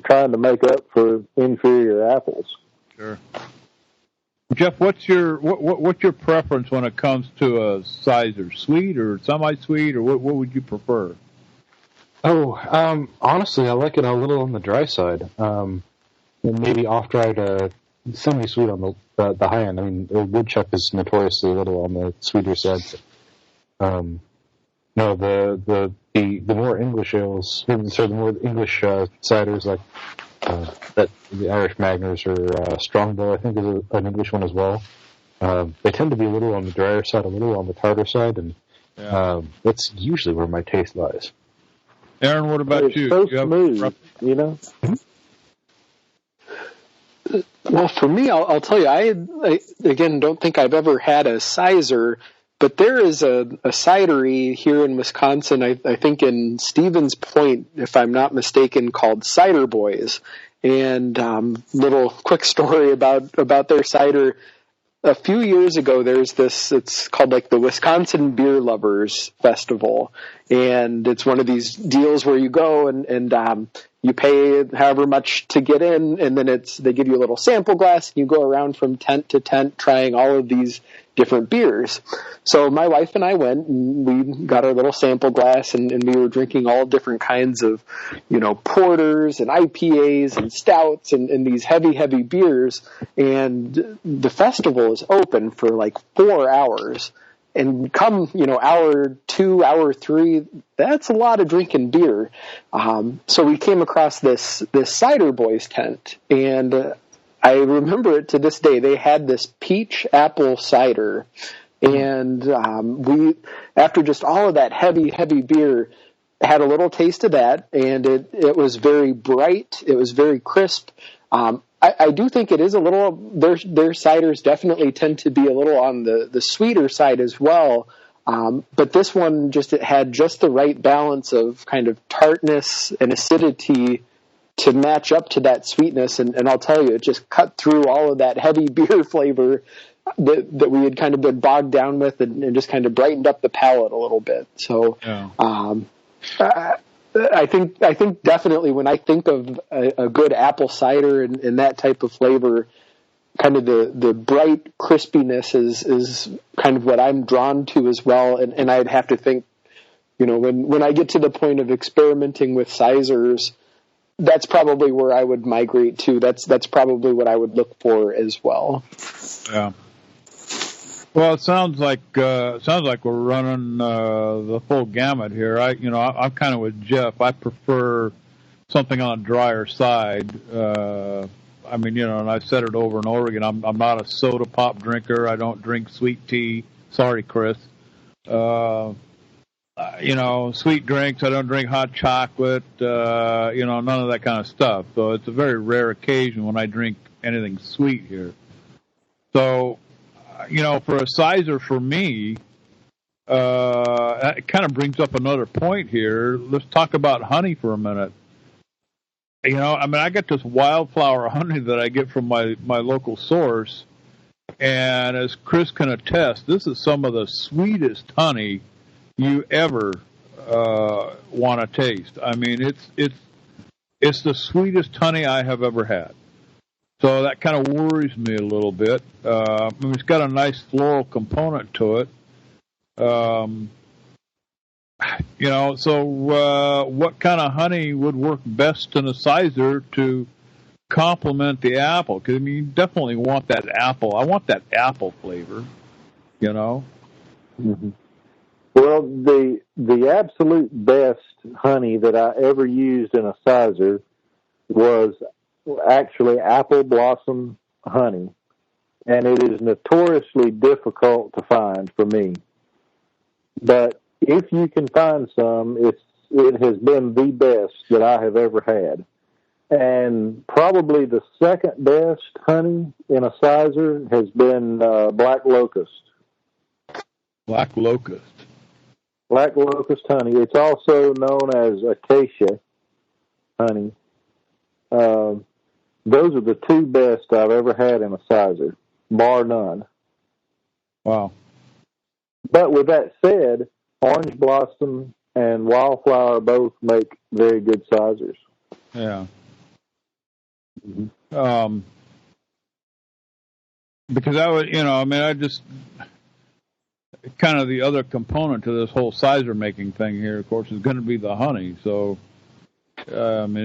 [SPEAKER 3] trying to make up for inferior apples.
[SPEAKER 2] Sure. Jeff, what's your preference when it comes to a sizer? Sweet or semi-sweet, or what would you prefer?
[SPEAKER 5] Honestly, I like it a little on the dry side. And maybe off-dried, semi-sweet on the high end. I mean, woodchuck is notoriously a little on the sweeter side. The more English ales, the more English ciders like that the Irish Magners or Strongbow, I think, is an English one as well. They tend to be a little on the drier side, a little on the tartar side, and that's usually where my taste lies.
[SPEAKER 2] Aaron, what about you?
[SPEAKER 3] So smooth,
[SPEAKER 4] Well, for me, I'll tell you, I again don't think I've ever had a sizer, but there is a cidery here in Wisconsin, I think in Stevens Point, if I'm not mistaken, called Cider Boys. And little quick story about their cider. A few years ago, there's this, it's called like the Wisconsin Beer Lovers Festival. And it's one of these deals where you go and you pay however much to get in, and then they give you a little sample glass, and you go around from tent to tent trying all of these different beers. So my wife and I went, and we got our little sample glass, and we were drinking all different kinds of, porters and IPAs and stouts and these heavy beers. And the festival is open for like 4 hours. And come, hour 2, hour 3, that's a lot of drinking beer. So we came across this Cider Boys tent, and I remember it to this day. They had this peach apple cider, and we, after just all of that heavy beer, had a little taste of that, and it was very bright. It was very crisp. I do think it is a little, their ciders definitely tend to be a little on the sweeter side as well. But this one it had just the right balance of kind of tartness and acidity to match up to that sweetness. And I'll tell you, it just cut through all of that heavy beer flavor that we had kind of been bogged down with, and just kind of brightened up the palate a little bit. So, yeah. I think definitely when I think of a good apple cider and that type of flavor, kind of the bright crispiness is kind of what I'm drawn to as well. And I'd have to think, when I get to the point of experimenting with sizers, that's probably where I would migrate to. That's probably what I would look for as well.
[SPEAKER 2] Yeah. Well, it sounds like we're running the full gamut here. I'm kind of with Jeff. I prefer something on a drier side. And I've said it over and over again. I'm not a soda pop drinker. I don't drink sweet tea. Sorry, Chris. Sweet drinks. I don't drink hot chocolate. None of that kind of stuff. So it's a very rare occasion when I drink anything sweet here. So, for a sizer for me, it kind of brings up another point here. Let's talk about honey for a minute. I get this wildflower honey that I get from my local source, and as Chris can attest, this is some of the sweetest honey you ever want to taste. It's the sweetest honey I have ever had. So that kind of worries me a little bit. It's got a nice floral component to it. What kind of honey would work best in a sizer to complement the apple? Because, you definitely want that apple. I want that apple flavor,
[SPEAKER 3] Mm-hmm. Well, the absolute best honey that I ever used in a sizer was actually apple blossom honey, and it is notoriously difficult to find for me. But if you can find some, it has been the best that I have ever had. And probably the second best honey in a sizer has been black locust.
[SPEAKER 2] Black locust.
[SPEAKER 3] Black locust honey. It's also known as acacia honey. Those are the two best I've ever had in a sizer, bar none.
[SPEAKER 2] Wow.
[SPEAKER 3] But with that said, orange blossom and wildflower both make very good sizers.
[SPEAKER 2] Yeah.
[SPEAKER 3] Mm-hmm.
[SPEAKER 2] Because I just kind of the other component to this whole sizer making thing here, of course, is going to be the honey. So,
[SPEAKER 3] and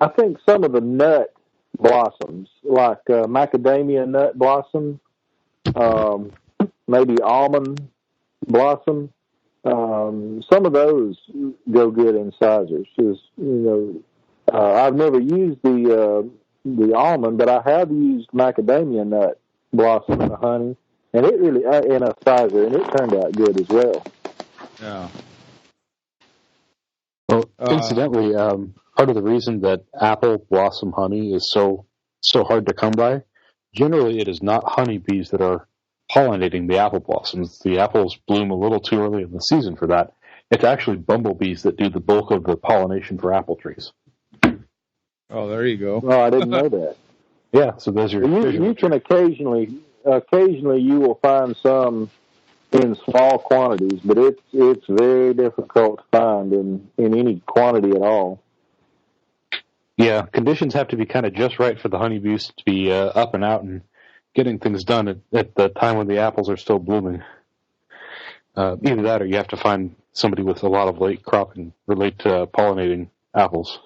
[SPEAKER 3] I think some of the nut blossoms, like macadamia nut blossom, maybe almond blossom, some of those go good in sizers. I've never used the almond, but I have used macadamia nut blossom in a honey, and it really in a sizer, and it turned out good as well.
[SPEAKER 2] Yeah.
[SPEAKER 5] Well, incidentally, part of the reason that apple blossom honey is so hard to come by. Generally, it is not honeybees that are pollinating the apple blossoms. The apples bloom a little too early in the season for that. It's actually bumblebees that do the bulk of the pollination for apple trees.
[SPEAKER 1] Oh, there you go.
[SPEAKER 2] Oh, I didn't know that.
[SPEAKER 5] Yeah, so those are
[SPEAKER 2] You can occasionally you will find some in small quantities, but it's very difficult to find in any quantity at all.
[SPEAKER 5] Yeah, conditions have to be kind of just right for the honeybees to be up and out and getting things done at the time when the apples are still blooming. Either that, or you have to find somebody with a lot of late cropping relate to pollinating apples.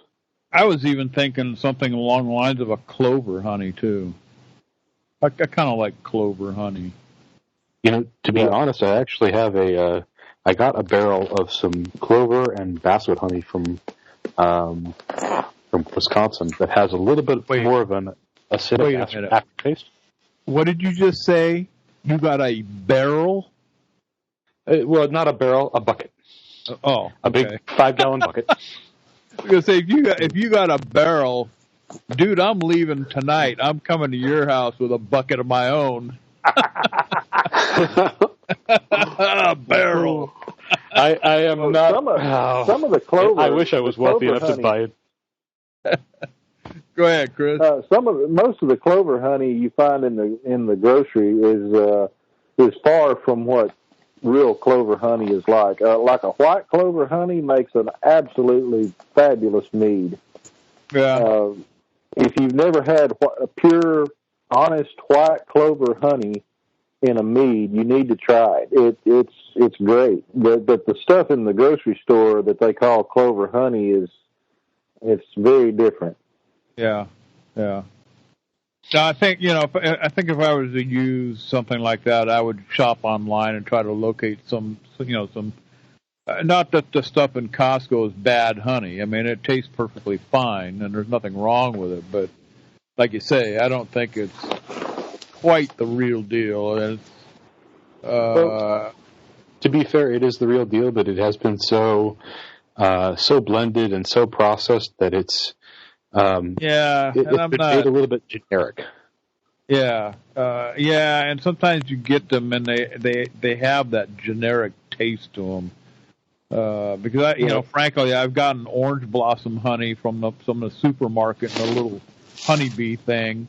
[SPEAKER 1] I was even thinking something along the lines of a clover honey too. I kind of like clover honey.
[SPEAKER 5] You know, to be honest, I actually have I got a barrel of some clover and basswood honey from Wisconsin that has a little bit more of an acidic aftertaste.
[SPEAKER 1] What did you just say? You got a barrel?
[SPEAKER 5] Well, not a barrel, a bucket. A big 5-gallon bucket.
[SPEAKER 1] I was gonna say if you got a barrel, dude, I'm leaving tonight. I'm coming to your house with a bucket of my own. A barrel.
[SPEAKER 5] I am not.
[SPEAKER 2] Some of the clover.
[SPEAKER 5] I wish I was wealthy enough to buy it.
[SPEAKER 1] Go ahead, Chris.
[SPEAKER 2] Most of the clover honey you find in the grocery is far from what real clover honey is like. Like a white clover honey makes an absolutely fabulous mead.
[SPEAKER 1] Yeah.
[SPEAKER 2] If you've never had a pure, honest white clover honey in a mead, you need to try it. It's great. But the stuff in the grocery store that they call clover honey it's very different.
[SPEAKER 1] Yeah. So I think if I was to use something like that, I would shop online and try to locate some. Not that the stuff in Costco is bad honey. I mean, it tastes perfectly fine, and there's nothing wrong with it. But like you say, I don't think it's quite the real deal. And
[SPEAKER 5] to be fair, it is the real deal, but it has been so blended and so processed that it's it's been made a little bit generic.
[SPEAKER 1] Yeah, and sometimes you get them and they have that generic taste to them. Because frankly, I've gotten orange blossom honey from some of the supermarket in a little honeybee thing,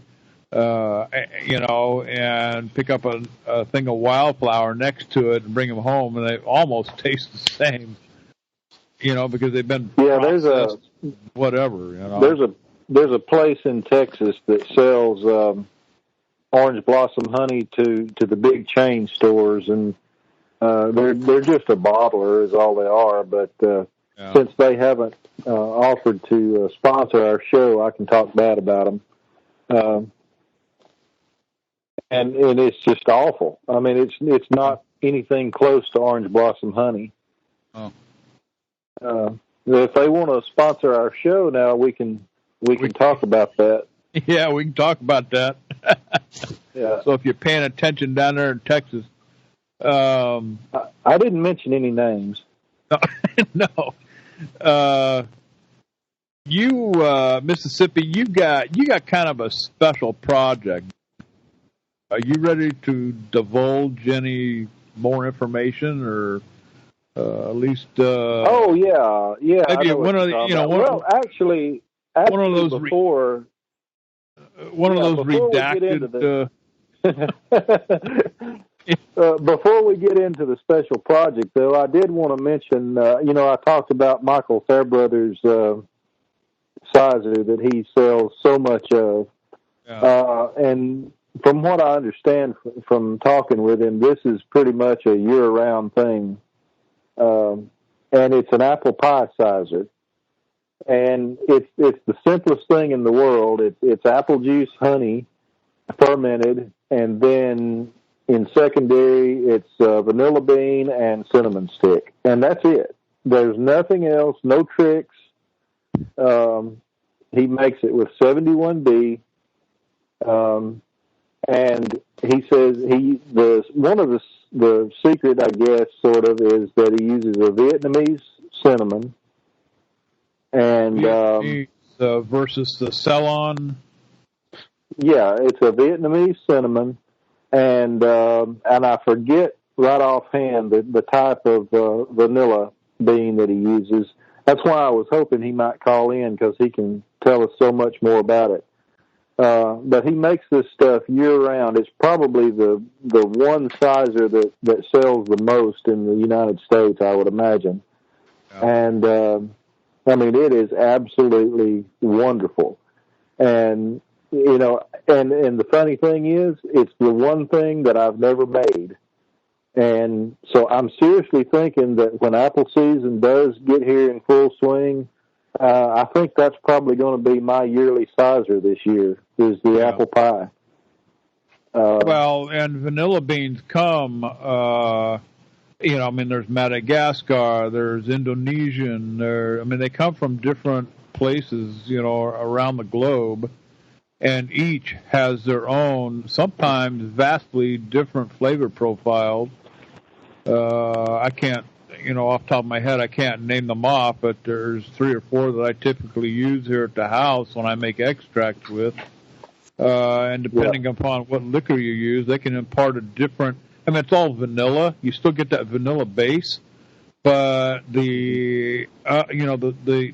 [SPEAKER 1] and pick up a thing of wildflower next to it and bring them home, and they almost taste the same. Because they've been processed, whatever.
[SPEAKER 2] There's a place in Texas that sells orange blossom honey to the big chain stores, and they're just a bottler is all they are. But since they haven't offered to sponsor our show, I can talk bad about them. And it's just awful. I mean, it's not anything close to orange blossom honey.
[SPEAKER 1] Oh.
[SPEAKER 2] If they want to sponsor our show now, we can talk about that.
[SPEAKER 1] Yeah, we can talk about that.
[SPEAKER 2] Yeah.
[SPEAKER 1] So if you're paying attention down there in Texas,
[SPEAKER 2] I didn't mention any names.
[SPEAKER 1] No. You Mississippi, you got kind of a special project. Are you ready to divulge any more information, or at least?
[SPEAKER 2] Oh yeah.
[SPEAKER 1] Maybe one of
[SPEAKER 2] actually
[SPEAKER 1] one of those
[SPEAKER 2] before.
[SPEAKER 1] One of those redacted.
[SPEAKER 2] Before we get into the special project, though, I did want to mention. I talked about Michael Fairbrother's sizer that he sells so much of, and from what I understand from talking with him, this is pretty much a year-round thing, and it's an apple pie sizer. And it's the simplest thing in the world. It's apple juice, honey, fermented, and then in secondary, it's vanilla bean and cinnamon stick, and that's it. There's nothing else, no tricks. He makes it with 71B, and he says one of the secret, I guess, sort of, is that he uses a Vietnamese cinnamon. And versus the Ceylon.
[SPEAKER 3] Yeah, it's a Vietnamese cinnamon, and I forget right offhand the type of vanilla bean that he uses. That's why I was hoping he might call in, because he can tell us so much more about it. But he makes this stuff year round. It's probably the one sizer that sells the most in the United States, I would imagine. Yeah. And I mean, it is absolutely wonderful. And you know, and the funny thing is, it's the one thing that I've never made. And so I'm seriously thinking that when apple season does get here in full swing, I think that's probably going to be my yearly sizer this year, is the apple pie.
[SPEAKER 2] Well, and vanilla beans come, you know, I mean, there's Madagascar, there's Indonesian, they come from different places, you know, around the globe, and each has their own, sometimes vastly different flavor profiles. I can't, you know, off the top of my head, I can't name them off, but there's 3 or 4 that I typically use here at the house when I make extracts with. And depending upon what liquor you use, they can impart a different, I mean, it's all vanilla. You still get that vanilla base, but the, you know, the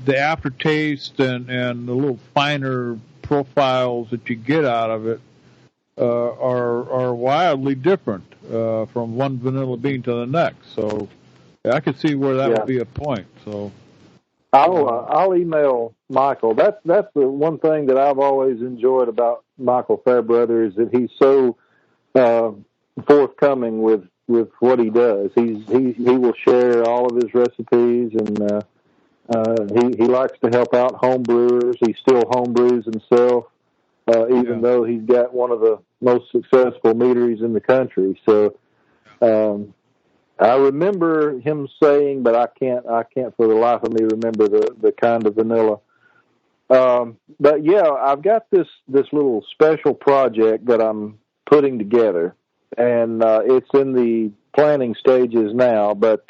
[SPEAKER 2] aftertaste and the little finer profiles that you get out of it are wildly different from one vanilla bean to the next. So I could see where that would be a point. So
[SPEAKER 3] I'll email Michael. That's the one thing that I've always enjoyed about Michael Fairbrother, is that he's so forthcoming with what he does. He will share all of his recipes, and he likes to help out home brewers. He still home brews himself, even though he's got one of the most successful meaderies in the country. So I remember him saying, but I can't for the life of me remember the kind of vanilla. But yeah, I've got this little special project that I'm putting together, and it's in the planning stages now. But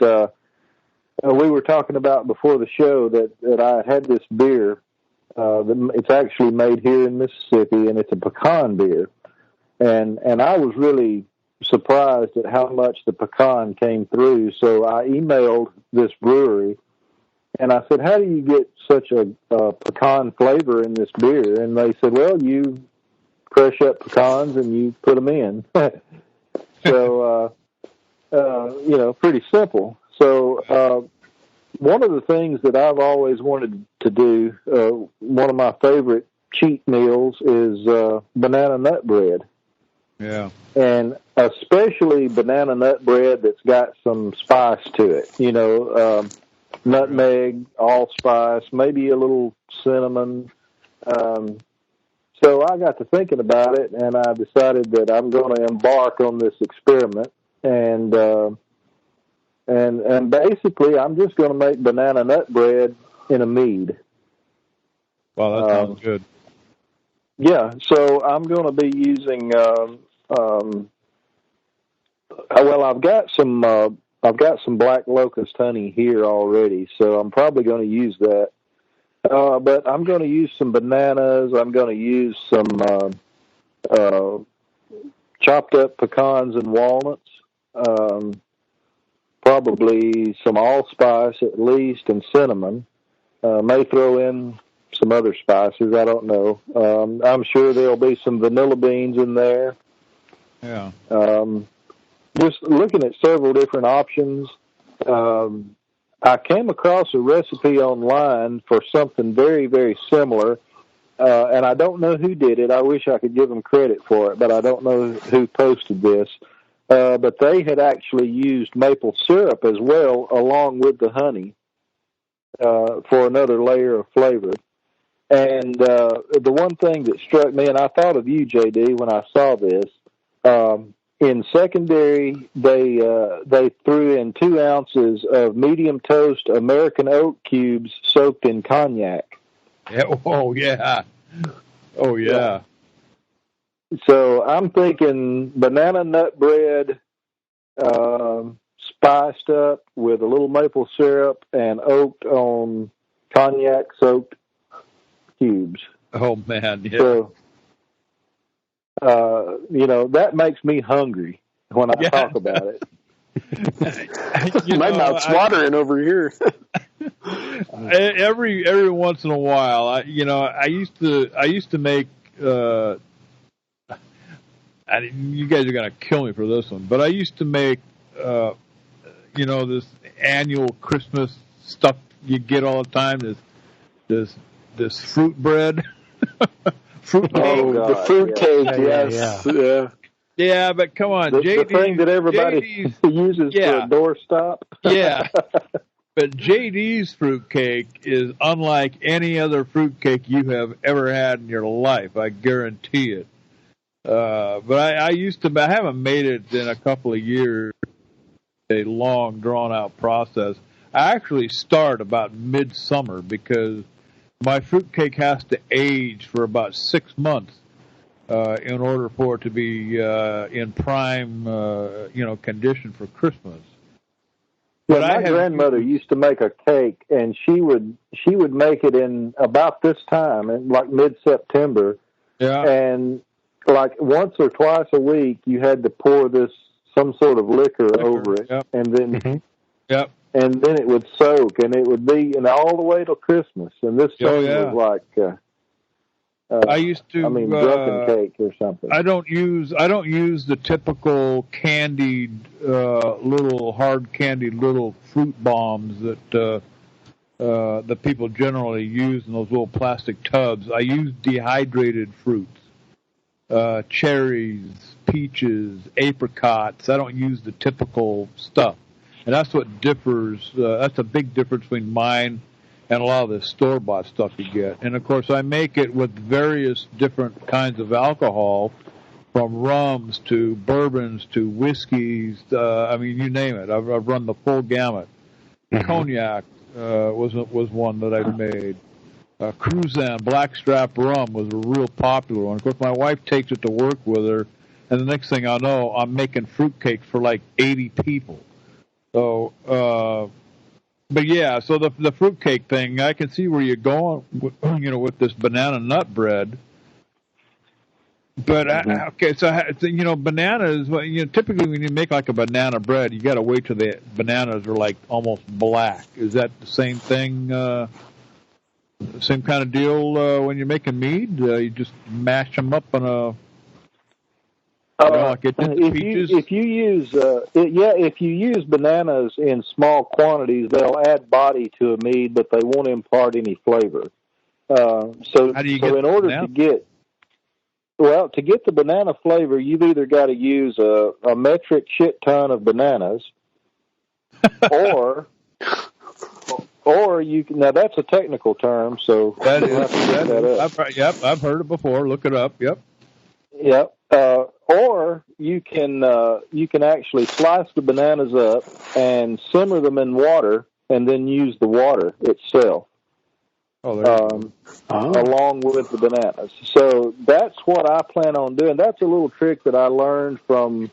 [SPEAKER 3] we were talking about before the show that I had this beer. It's actually made here in Mississippi, and it's a pecan beer. And I was really surprised at how much the pecan came through. So I emailed this brewery, and I said, how do you get such a pecan flavor in this beer? And they said, well, you crush up pecans and you put them in. So, you know, pretty simple. So one of the things that I've always wanted to do, one of my favorite cheat meals is banana nut bread.
[SPEAKER 2] Yeah.
[SPEAKER 3] And especially banana nut bread that's got some spice to it. You know, nutmeg, allspice, maybe a little cinnamon. So I got to thinking about it, and I decided that I'm going to embark on this experiment. And basically, I'm just going to make banana nut bread in a mead.
[SPEAKER 2] Wow, that sounds good.
[SPEAKER 3] Yeah, so I'm going to be using. Well, I've got some black locust honey here already, so I'm probably going to use that. But I'm going to use some bananas. I'm going to use some chopped up pecans and walnuts. Probably some allspice at least, and cinnamon. May throw in some other spices. I don't know. I'm sure there'll be some vanilla beans in there.
[SPEAKER 2] Yeah.
[SPEAKER 3] Just looking at several different options. I came across a recipe online for something very, very similar, and I don't know who did it. I wish I could give them credit for it, but I don't know who posted this. But they had actually used maple syrup as well, along with the honey, for another layer of flavor. And the one thing that struck me, and I thought of you, JD, when I saw this, in secondary, they threw in 2 ounces of medium toast American oak cubes soaked in cognac.
[SPEAKER 2] Yeah. Oh, yeah. Oh, yeah.
[SPEAKER 3] So I'm thinking banana nut bread, spiced up with a little maple syrup and oaked on cognac soaked cubes.
[SPEAKER 2] Oh man, yeah.
[SPEAKER 3] So, that makes me hungry when I talk about it.
[SPEAKER 4] My mouth's watering over here.
[SPEAKER 2] every once in a while, I used to make. You guys are gonna kill me for this one, but I used to make, this annual Christmas stuff you get all the time. This fruit bread, fruit cake.
[SPEAKER 3] Oh, God,
[SPEAKER 4] the fruit cake, yes. Yeah.
[SPEAKER 2] Yeah, but come on,
[SPEAKER 3] The thing that everybody uses for a doorstop.
[SPEAKER 2] Yeah. But JD's fruitcake is unlike any other fruitcake you have ever had in your life. I guarantee it. But I haven't made it in a couple of years. A long, drawn-out process. I actually start about midsummer because my fruitcake has to age for about 6 months in order for it to be in prime, condition for Christmas.
[SPEAKER 3] But my grandmother used to make a cake, and she would make it in about this time, in like mid-September.
[SPEAKER 2] Yeah.
[SPEAKER 3] And like once or twice a week, you had to pour some sort of liquor over it, and then and then it would soak, and it would be all the way till Christmas. And this thing was like
[SPEAKER 2] I used to
[SPEAKER 3] drunken cake or something.
[SPEAKER 2] I don't use the typical candied hard candied little fruit bombs that people generally use in those little plastic tubs. I use dehydrated fruits. Cherries, peaches, apricots. I don't use the typical stuff. And that's what differs. That's a big difference between mine and a lot of the store-bought stuff you get. And, of course, I make it with various different kinds of alcohol, from rums to bourbons to whiskeys. You name it. I've run the full gamut. Cognac was one that I made. Cruzan Blackstrap rum was a real popular one. Of course, my wife takes it to work with her, and the next thing I know, I'm making fruitcake for like 80 people. So, but yeah, so the fruitcake thing, I can see where you're going, with this banana nut bread. But bananas. Typically when you make like a banana bread, you got to wait till the bananas are like almost black. Is that the same thing? Same kind of deal when you're making mead? You just mash them up on a.
[SPEAKER 3] If you use bananas in small quantities, they'll add body to a mead, but they won't impart any flavor. To get the banana flavor, you've either got to use a metric shit ton of bananas, or you can, now that's a technical term, so
[SPEAKER 2] that is. I've heard it before. Look it up. Yep.
[SPEAKER 3] Or you can actually slice the bananas up and simmer them in water, and then use the water itself along with the bananas. So that's what I plan on doing. That's a little trick that I learned from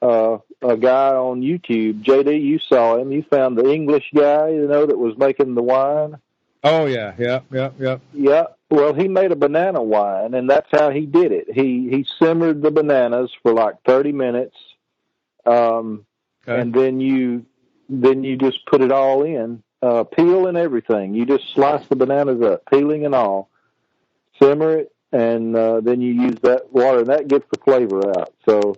[SPEAKER 3] a guy on YouTube. JD, you saw him. You found the English guy, that was making the wine.
[SPEAKER 2] Oh yeah.
[SPEAKER 3] Yeah. Well, he made a banana wine, and that's how he did it. He simmered the bananas for like 30 minutes, and then you just put it all in, peel and everything. You just slice the bananas up, peeling and all, simmer it, and then you use that water, and that gets the flavor out. So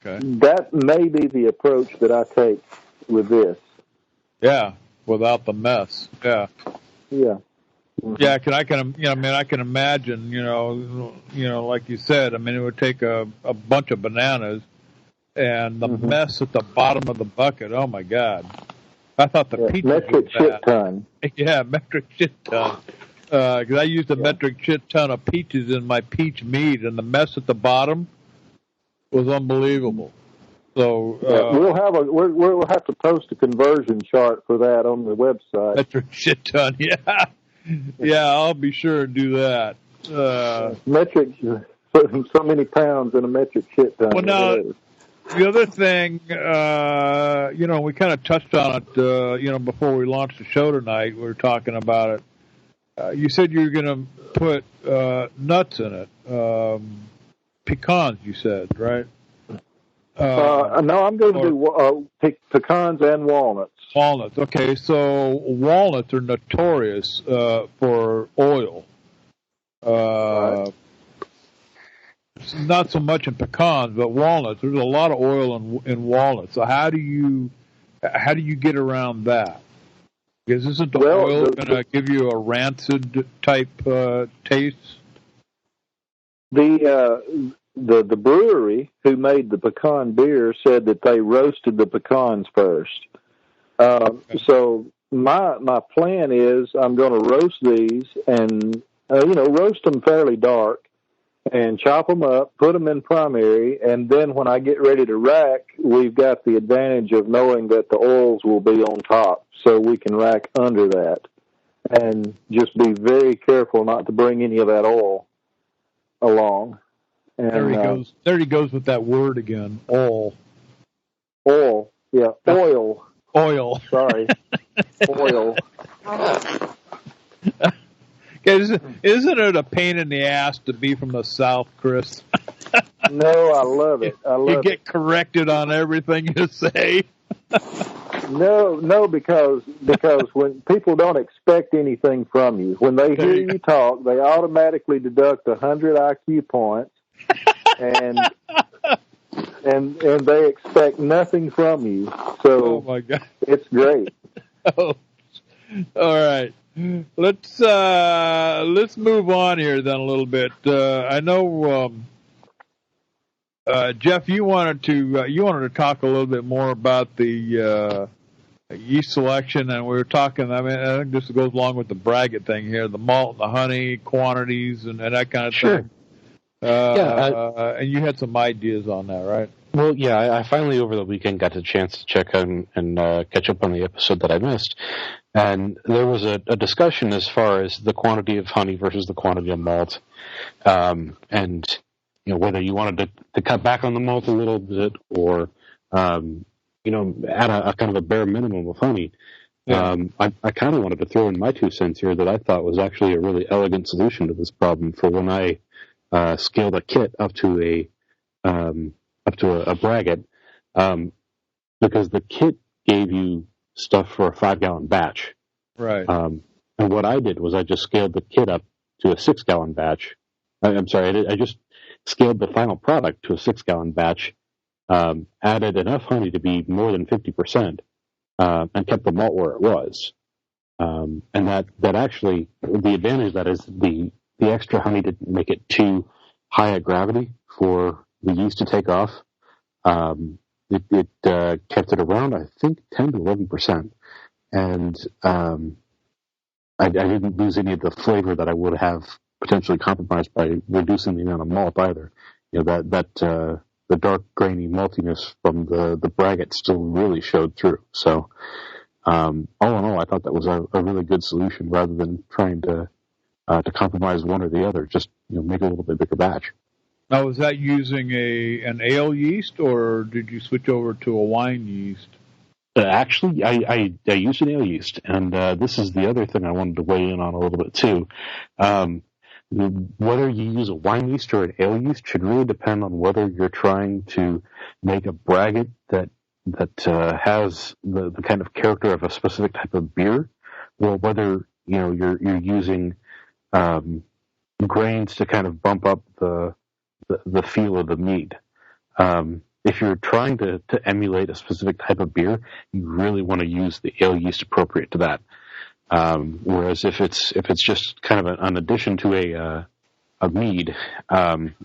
[SPEAKER 3] that may be the approach that I take with this.
[SPEAKER 2] Yeah, without the mess. Yeah.
[SPEAKER 3] Yeah.
[SPEAKER 2] Mm-hmm. Yeah, I can imagine, like you said, it would take a bunch of bananas and the mess at the bottom of the bucket. Oh my God. I thought the peaches
[SPEAKER 3] metric shit ton.
[SPEAKER 2] Yeah, metric shit ton. Because I used a metric shit ton of peaches in my peach mead, and the mess at the bottom was unbelievable. So
[SPEAKER 3] we'll have to post a conversion chart for that on the website.
[SPEAKER 2] Metric shit ton, yeah. Yeah, I'll be sure to do that.
[SPEAKER 3] Metric, so many pounds in a metric shit ton.
[SPEAKER 2] Well, now, the other thing, we kind of touched on it, before we launched the show tonight. We were talking about it. You said you were going to put nuts in it. Pecans, you said, right?
[SPEAKER 3] No, I'm going to do pecans and walnuts.
[SPEAKER 2] Walnuts. Okay, so walnuts are notorious for oil.
[SPEAKER 3] Right.
[SPEAKER 2] Not so much in pecans, but walnuts. There's a lot of oil in walnuts. So how do you get around that? Because isn't the oil going to give you a rancid type taste?
[SPEAKER 3] The brewery who made the pecan beer said that they roasted the pecans first. So my plan is I'm going to roast these and roast them fairly dark and chop them up, put them in primary, and then when I get ready to rack, we've got the advantage of knowing that the oils will be on top, so we can rack under that. And just be very careful not to bring any of that oil along. And,
[SPEAKER 2] there he goes with that word again. Oil.
[SPEAKER 3] Oil. Yeah. Oil.
[SPEAKER 2] Oil.
[SPEAKER 3] Sorry. Oil.
[SPEAKER 2] Isn't it a pain in the ass to be from the South, Chris?
[SPEAKER 3] No, I love it.
[SPEAKER 2] You get corrected on everything you say.
[SPEAKER 3] No, because when people don't expect anything from you, when they hear you talk, they automatically deduct 100 IQ points, and they expect nothing from you. So,
[SPEAKER 2] oh my God,
[SPEAKER 3] it's great.
[SPEAKER 2] Oh, all right. Let's move on here then a little bit. I know, Jeff, you wanted to talk a little bit more about the yeast selection, and we were talking. I mean, I think this goes along with the braggot thing here: the malt, the honey quantities, and that kind of thing. And you had some ideas on that, right?
[SPEAKER 5] Well, yeah, I finally over the weekend got a chance to check and catch up on the episode that I missed. And there was a discussion as far as the quantity of honey versus the quantity of malt, and whether you wanted to cut back on the malt a little bit or add a kind of a bare minimum of honey. Yeah. I kind of wanted to throw in my 2 cents here that I thought was actually a really elegant solution to this problem for when I scaled a kit up to a braggot, because the kit gave you stuff for a 5-gallon batch.
[SPEAKER 2] Right.
[SPEAKER 5] And what I did was I just scaled the kit up to a 6-gallon batch. I'm sorry, I just scaled the final product to a 6-gallon batch, added enough honey to be more than 50%, and kept the malt where it was. And that actually, the advantage of that is the extra honey didn't make it too high a gravity for the yeast to take off. It kept it around, I think, 10 to 11%. And I didn't lose any of the flavor that I would have potentially compromised by reducing the amount of malt either. The dark grainy maltiness from the braggot still really showed through. So all in all, I thought that was a really good solution rather than trying to compromise one or the other. Just make a little bit bigger batch.
[SPEAKER 2] Now, was that using an ale yeast, or did you switch over to a wine yeast?
[SPEAKER 5] Actually, I used an ale yeast, and this is the other thing I wanted to weigh in on a little bit too. Whether you use a wine yeast or an ale yeast should really depend on whether you're trying to make a braggot that has the kind of character of a specific type of beer, or whether you're using grains to kind of bump up the feel of the mead. If you're trying to emulate a specific type of beer, you really want to use the ale yeast appropriate to that. Whereas if it's just kind of an addition to a mead,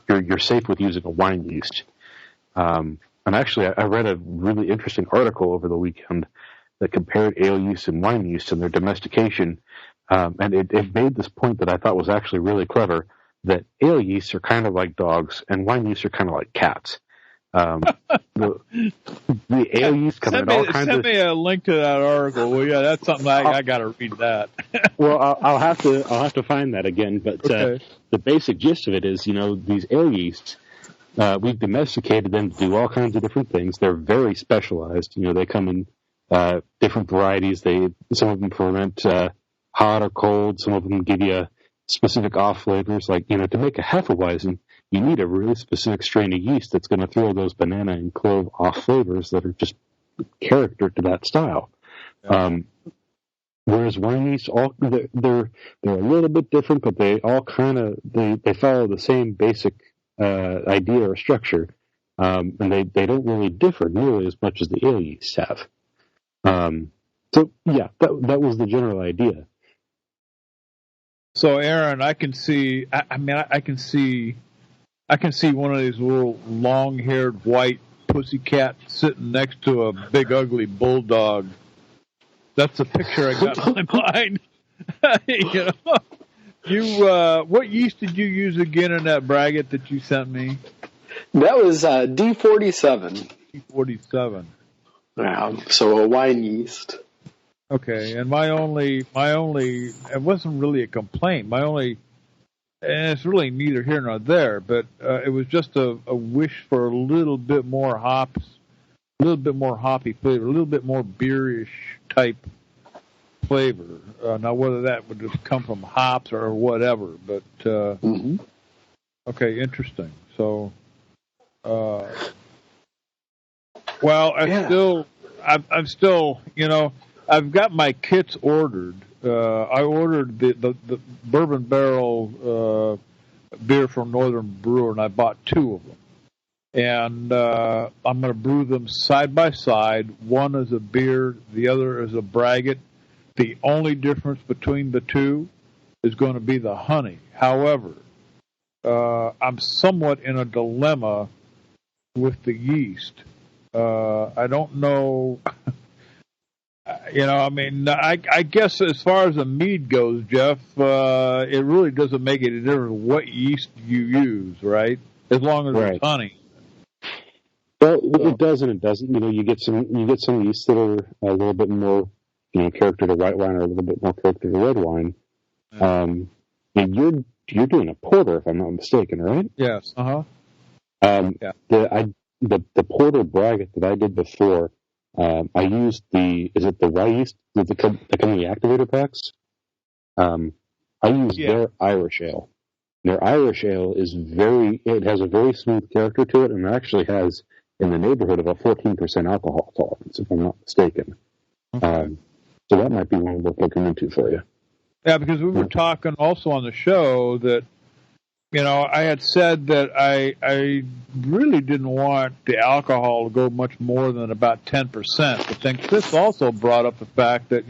[SPEAKER 5] you're safe with using a wine yeast. And actually, I read a really interesting article over the weekend that compared ale yeast and wine yeast and their domestication, and it made this point that I thought was actually really clever. That ale yeasts are kind of like dogs, and wine yeasts are kind of like cats. The ale yeast come in all kinds of...
[SPEAKER 2] Send me a link to that article. Well, yeah, that's something I got to read that.
[SPEAKER 5] Well, I'll have to find that again. But
[SPEAKER 2] okay.
[SPEAKER 5] The basic gist of it is, these ale yeasts, we've domesticated them to do all kinds of different things. They're very specialized. They come in different varieties. Some of them ferment hot or cold. Some of them give you specific off flavors. Like, to make a Hefeweizen, you need a really specific strain of yeast that's going to throw those banana and clove off flavors that are just character to that style. Yeah. Whereas wine yeast, they're a little bit different, but they all kind of they follow the same basic idea or structure, and they don't really differ nearly as much as the ale yeasts have. So yeah, that was the general idea.
[SPEAKER 2] So Aaron, I can see. I can see one of these little long-haired white pussycat sitting next to a big ugly bulldog. That's the picture I got in my mind. What yeast did you use again in that braggot that you sent me?
[SPEAKER 4] That was D47.
[SPEAKER 2] D47.
[SPEAKER 4] So a wine yeast.
[SPEAKER 2] Okay, and my only, it wasn't really a complaint. And it's really neither here nor there, but it was just a wish for a little bit more hops, a little bit more hoppy flavor, a little bit more beerish type flavor. Now, whether that would just come from hops or whatever, but okay, interesting. So, I'm still, I've got my kits ordered. I ordered the bourbon barrel beer from Northern Brewer, and I bought 2 of them. And I'm going to brew them side by side. One is a beer, the other is a braggot. The only difference between the 2 is going to be the honey. However, I'm somewhat in a dilemma with the yeast. I don't know. I guess as far as the mead goes, Jeff, it really doesn't make any difference what yeast you use, right? As long as it's honey.
[SPEAKER 5] Well, it does and it doesn't. You get some yeasts that are a little bit more, character to white wine or a little bit more character to red wine. And you're doing a porter, if I'm not mistaken, right?
[SPEAKER 2] Yes. Yeah.
[SPEAKER 5] The porter braggot that I did before. I used the rye yeast that come in the activator packs? I used their Irish ale. Their Irish ale it has a very smooth character to it, and it actually has in the neighborhood of a 14% alcohol tolerance, if I'm not mistaken. Okay. So that might be one worth looking into for you.
[SPEAKER 2] Yeah, because we were talking also on the show that, I had said that I really didn't want the alcohol to go much more than about 10%. But then Chris also brought up the fact that,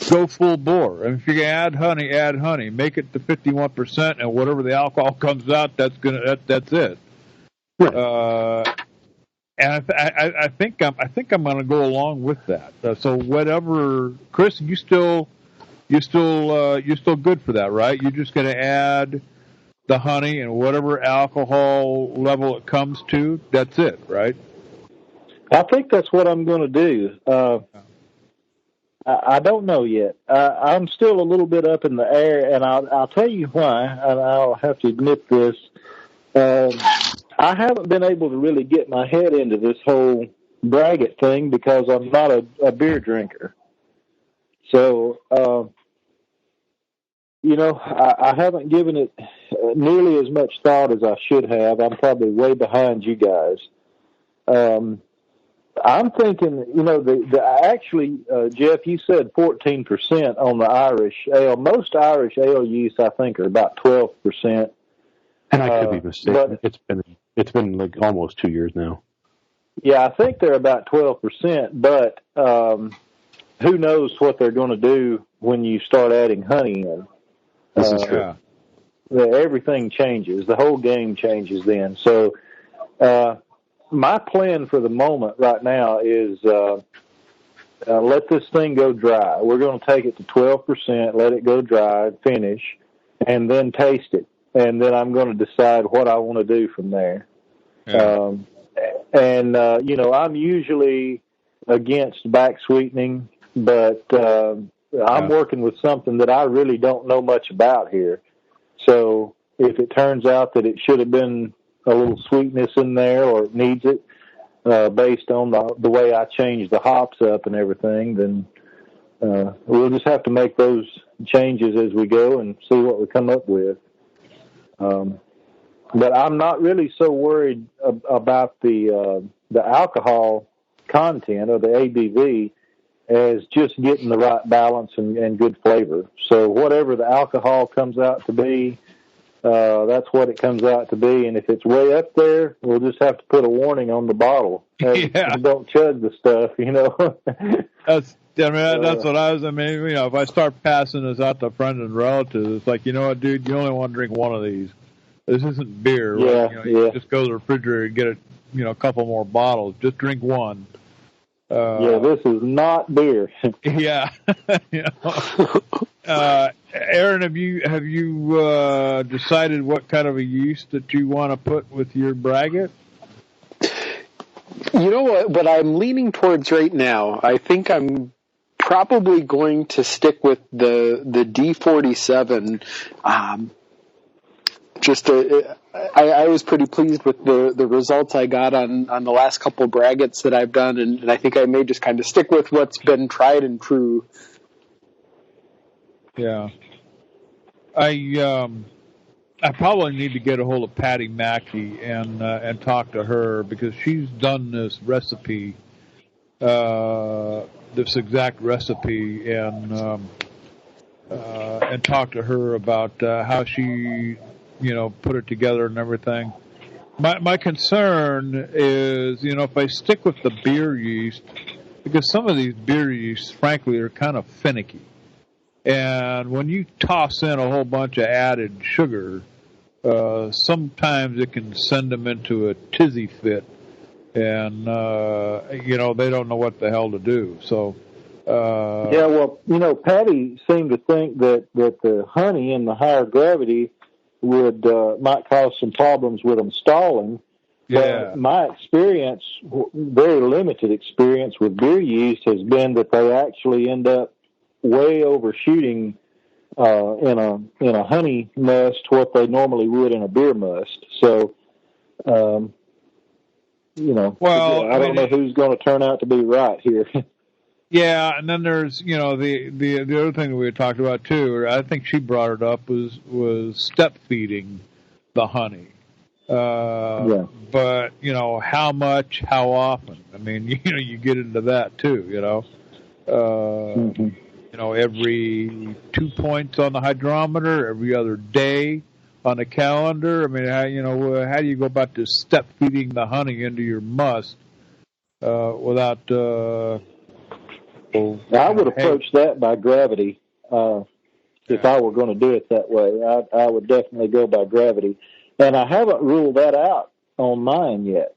[SPEAKER 2] go full bore. And if you add honey. Make it to 51%, and whatever the alcohol comes out, that's it. Right. And I think I'm going to go along with that. So whatever, Chris, you still good for that, right? You're just going to add the honey and whatever alcohol level it comes to, that's it, right?
[SPEAKER 3] I think that's what I'm going to do. I don't know yet. I'm still a little bit up in the air, and I'll tell you why, and I'll have to admit this. I haven't been able to really get my head into this whole braggot thing because I'm not a beer drinker. So, I haven't given it nearly as much thought as I should have. I'm probably way behind you guys. I'm thinking, actually, Jeff, you said 14% on the Irish ale. Most Irish ale yeast, I think, are about 12%.
[SPEAKER 5] And I could be mistaken. It's been like almost 2 years now.
[SPEAKER 3] Yeah, I think they're about 12%, but who knows what they're going to do when you start adding honey in.
[SPEAKER 5] This is true.
[SPEAKER 3] Everything changes. The whole game changes then. So my plan for the moment right now is let this thing go dry. We're going to take it to 12%, let it go dry, finish, and then taste it. And then I'm going to decide what I want to do from there. Yeah. I'm usually against back sweetening, but I'm working with something that I really don't know much about here. So if it turns out that it should have been a little sweetness in there or it needs it, based on the way I change the hops up and everything, then we'll just have to make those changes as we go and see what we come up with. But I'm not really so worried about the alcohol content or the ABV as just getting the right balance and good flavor. So whatever the alcohol comes out to be, that's what it comes out to be. And if it's way up there, we'll just have to put a warning on the bottle. Don't chug the stuff,
[SPEAKER 6] That's what I was. I mean, if I start passing this out to friends and relatives, it's like, you know what, dude, you only want to drink one of these. This isn't beer, right? You just go to the refrigerator and get a couple more bottles. Just drink one.
[SPEAKER 3] This is not beer.
[SPEAKER 6] Yeah. Aaron, have you decided what kind of a yeast that you want to put with your braggot?
[SPEAKER 4] You know what I'm leaning towards right now? I think I'm probably going to stick with the D47. I was pretty pleased with the results I got on the last couple braggots that I've done, and I think I may just kind of stick with what's been tried and true.
[SPEAKER 6] Yeah. I probably need to get a hold of Patty Mackey and talk to her, because she's done this recipe, this exact recipe, and talk to her about how she put it together and everything. My concern is, if I stick with the beer yeast, because some of these beer yeasts, frankly, are kind of finicky. And when you toss in a whole bunch of added sugar, sometimes it can send them into a tizzy fit, and they don't know what the hell to do. So,
[SPEAKER 3] Patty seemed to think that the honey in the higher gravity might cause some problems with them stalling.
[SPEAKER 6] Yeah.
[SPEAKER 3] But my experience, very limited experience with beer yeast, has been that they actually end up way overshooting in a honey must what they normally would in a beer must. So, I don't know who's going to turn out to be right here.
[SPEAKER 6] Yeah, and then there's the other thing that we had talked about too, or I think she brought it up, was step feeding the honey. But how much, how often? I mean, you get into that too. Every 2 points on the hydrometer, every other day on the calendar. I mean, how do you go about this step feeding the honey into your must without?
[SPEAKER 3] I would approach that by gravity. If I were going to do it that way, I would definitely go by gravity. And I haven't ruled that out on mine yet.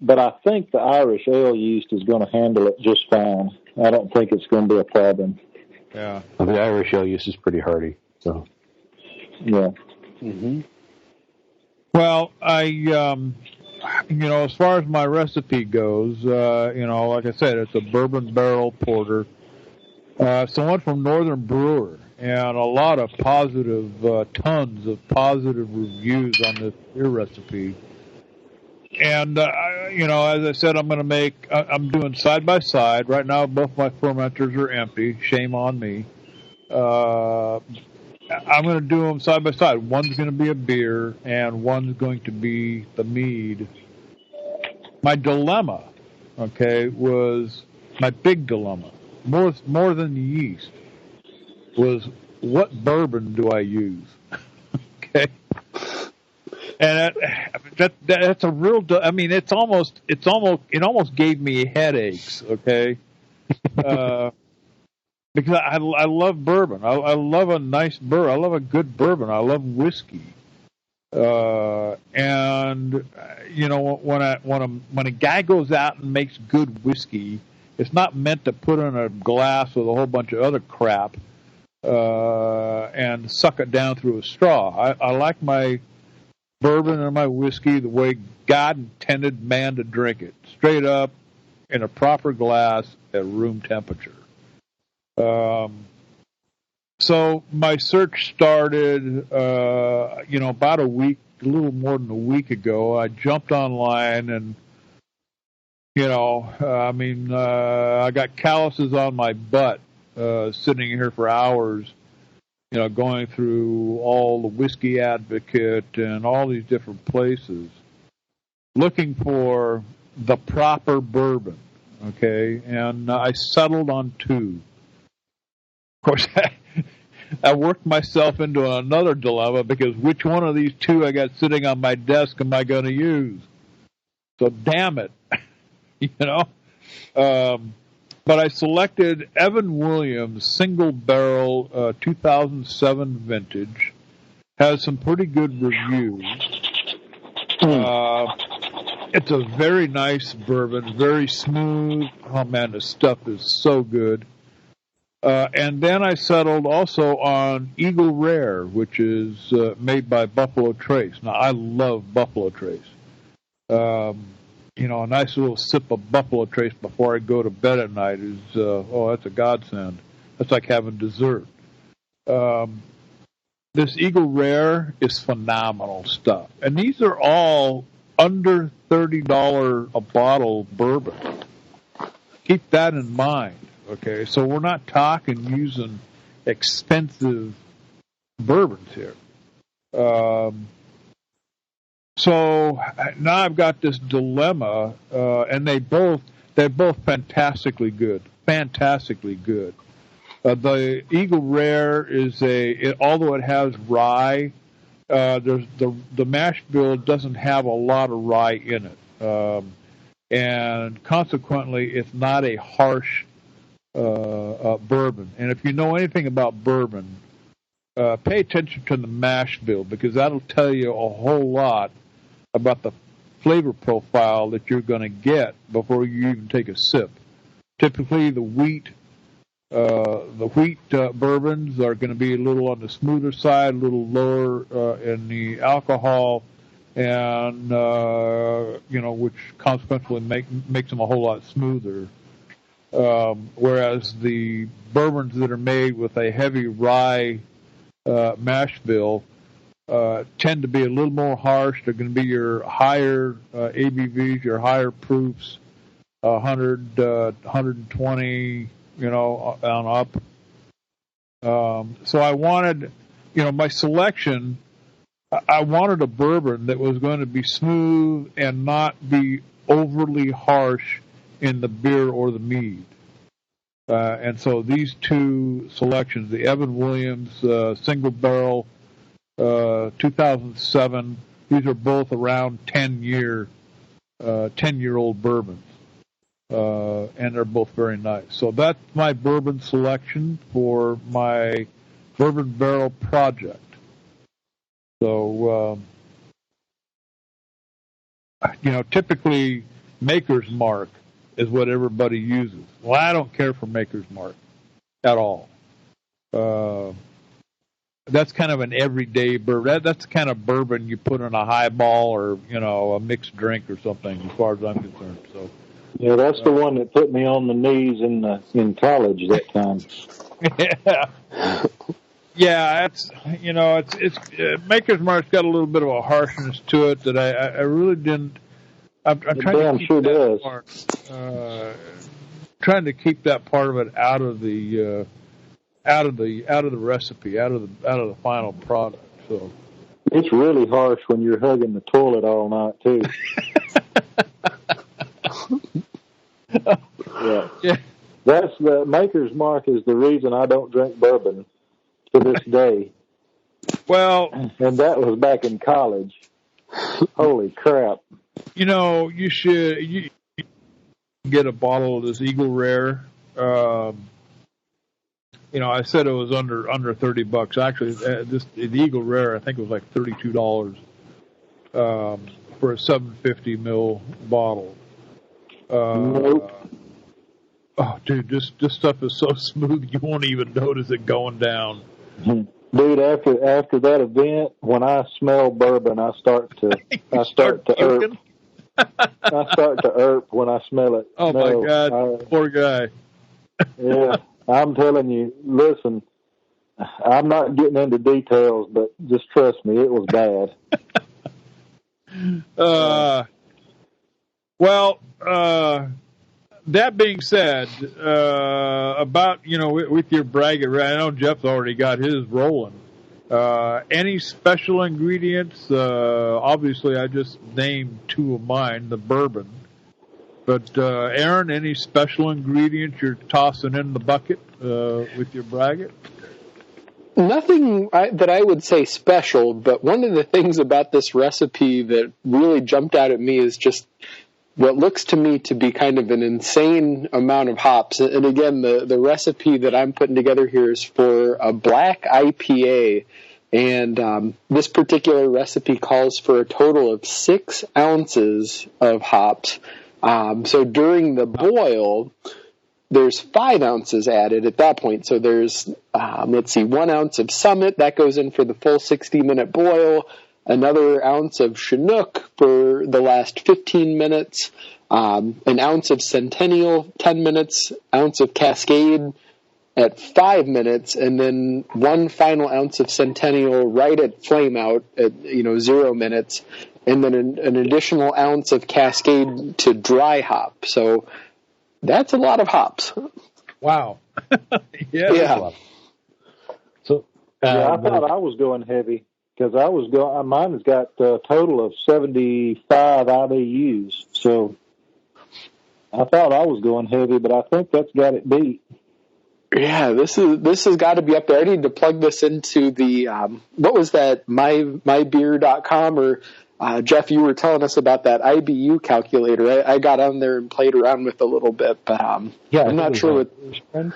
[SPEAKER 3] But I think the Irish ale yeast is going to handle it just fine. I don't think it's going to be a problem.
[SPEAKER 6] Yeah.
[SPEAKER 5] Well, the Irish ale yeast is pretty hardy. So.
[SPEAKER 3] Yeah.
[SPEAKER 4] Mm-hmm.
[SPEAKER 6] Well, as far as my recipe goes, like I said, it's a bourbon barrel porter. Someone from Northern Brewer, and a lot of positive, tons of positive reviews on this beer recipe. And, as I said, I'm doing side by side. Right now, both my fermenters are empty. Shame on me. I'm going to do them side by side. One's going to be a beer, and one's going to be the mead. My dilemma, was my big dilemma, more than the yeast, was what bourbon do I use? Okay. And that's a real. I mean, it almost gave me headaches. Okay, because I love bourbon. I love a nice bourbon. I love a good bourbon. I love whiskey. And when a guy goes out and makes good whiskey, it's not meant to put in a glass with a whole bunch of other crap and suck it down through a straw. I like my bourbon and my whiskey the way God intended man to drink it, straight up in a proper glass at room temperature. So my search started, about a little more than a week ago. I jumped online and I got calluses on my butt sitting here for hours, going through all the Whiskey Advocate and all these different places, looking for the proper bourbon, okay? And I settled on two. Of course, I worked myself into another dilemma because which one of these two I got sitting on my desk am I going to use? So damn it, But I selected Evan Williams single barrel 2007 vintage. Has some pretty good reviews. It's a very nice bourbon, very smooth. Oh man, the stuff is so good. And then I settled also on Eagle Rare, which is made by Buffalo Trace. Now I love Buffalo Trace. A nice little sip of Buffalo Trace before I go to bed at night is, that's a godsend. That's like having dessert. This Eagle Rare is phenomenal stuff. And these are all under $30 a bottle bourbon. Keep that in mind, okay? So we're not talking using expensive bourbons here. So now I've got this dilemma, and they're both fantastically good. The Eagle Rare is although it has rye, the mash bill doesn't have a lot of rye in it, and consequently, it's not a harsh bourbon. And if you know anything about bourbon, pay attention to the mash bill because that'll tell you a whole lot about the flavor profile that you're going to get before you even take a sip. Typically, the wheat bourbons are going to be a little on the smoother side, a little lower in the alcohol, and which consequently makes them a whole lot smoother. Whereas the bourbons that are made with a heavy rye mash bill tend to be a little more harsh. They're going to be your higher ABVs, your higher proofs, 100, 120, on up. So I wanted, my selection, I wanted a bourbon that was going to be smooth and not be overly harsh in the beer or the mead. And so these two selections, the Evan Williams single barrel 2007, these are both around 10-year-old bourbons. And they're both very nice. So that's my bourbon selection for my bourbon barrel project. So, typically Maker's Mark is what everybody uses. Well, I don't care for Maker's Mark at all. That's kind of an everyday bourbon. That's the kind of bourbon you put in a highball or, a mixed drink or something, as far as I'm concerned. So.
[SPEAKER 3] Yeah, that's the one that put me on the knees in college that time.
[SPEAKER 6] Yeah, it's Maker's Mark's got a little bit of a harshness to it that I really didn't. I'm trying to keep that part, trying to keep that part of it out of the recipe, out of the final product. So
[SPEAKER 3] it's really harsh when you're hugging the toilet all night too. Yeah. That's the Maker's Mark is the reason I don't drink bourbon to this day.
[SPEAKER 6] Well,
[SPEAKER 3] and that was back in college. Holy crap.
[SPEAKER 6] You should get a bottle of this Eagle Rare. I said it was under $30. Actually, the Eagle Rare, I think it was like $32 for a 750 ml bottle.
[SPEAKER 3] Nope.
[SPEAKER 6] Oh, dude, this stuff is so smooth you won't even notice it going down.
[SPEAKER 3] Dude, after that event, when I smell bourbon, I start to irp. I start to irp when I smell it.
[SPEAKER 6] Oh my God, poor guy.
[SPEAKER 3] Yeah, I'm telling you. Listen, I'm not getting into details, but just trust me, it was bad.
[SPEAKER 6] Well, that being said, about with your braggot, I know Jeff's already got his rolling. Any special ingredients? Obviously, I just named two of mine, the bourbon. But Aaron, any special ingredients you're tossing in the bucket with your braggot?
[SPEAKER 4] Nothing that I would say special, but one of the things about this recipe that really jumped out at me is just what looks to me to be kind of an insane amount of hops. And again, the recipe that I'm putting together here is for a black IPA. And this particular recipe calls for a total of 6 ounces of hops. So during the boil, there's 5 ounces added at that point. So there's, 1 ounce of Summit. That goes in for the full 60-minute boil. Another ounce of Chinook for the last 15 minutes, an ounce of Centennial, 10 minutes, ounce of Cascade at 5 minutes, and then 1 final ounce of Centennial right at flame out at 0 minutes, and then an additional ounce of Cascade to dry hop. So that's a lot of hops.
[SPEAKER 6] Wow.
[SPEAKER 4] Yeah.
[SPEAKER 5] So
[SPEAKER 3] I thought I was going heavy. Because mine has got a total of 75 IBUs. So I thought I was going heavy, but I think that's got it beat.
[SPEAKER 4] Yeah, this has got to be up there. I need to plug this into the what was that, mybeer.com, or Jeff, you were telling us about that IBU calculator. I got on there and played around with a little bit, but I'm not sure what.
[SPEAKER 5] Brewer's Friend,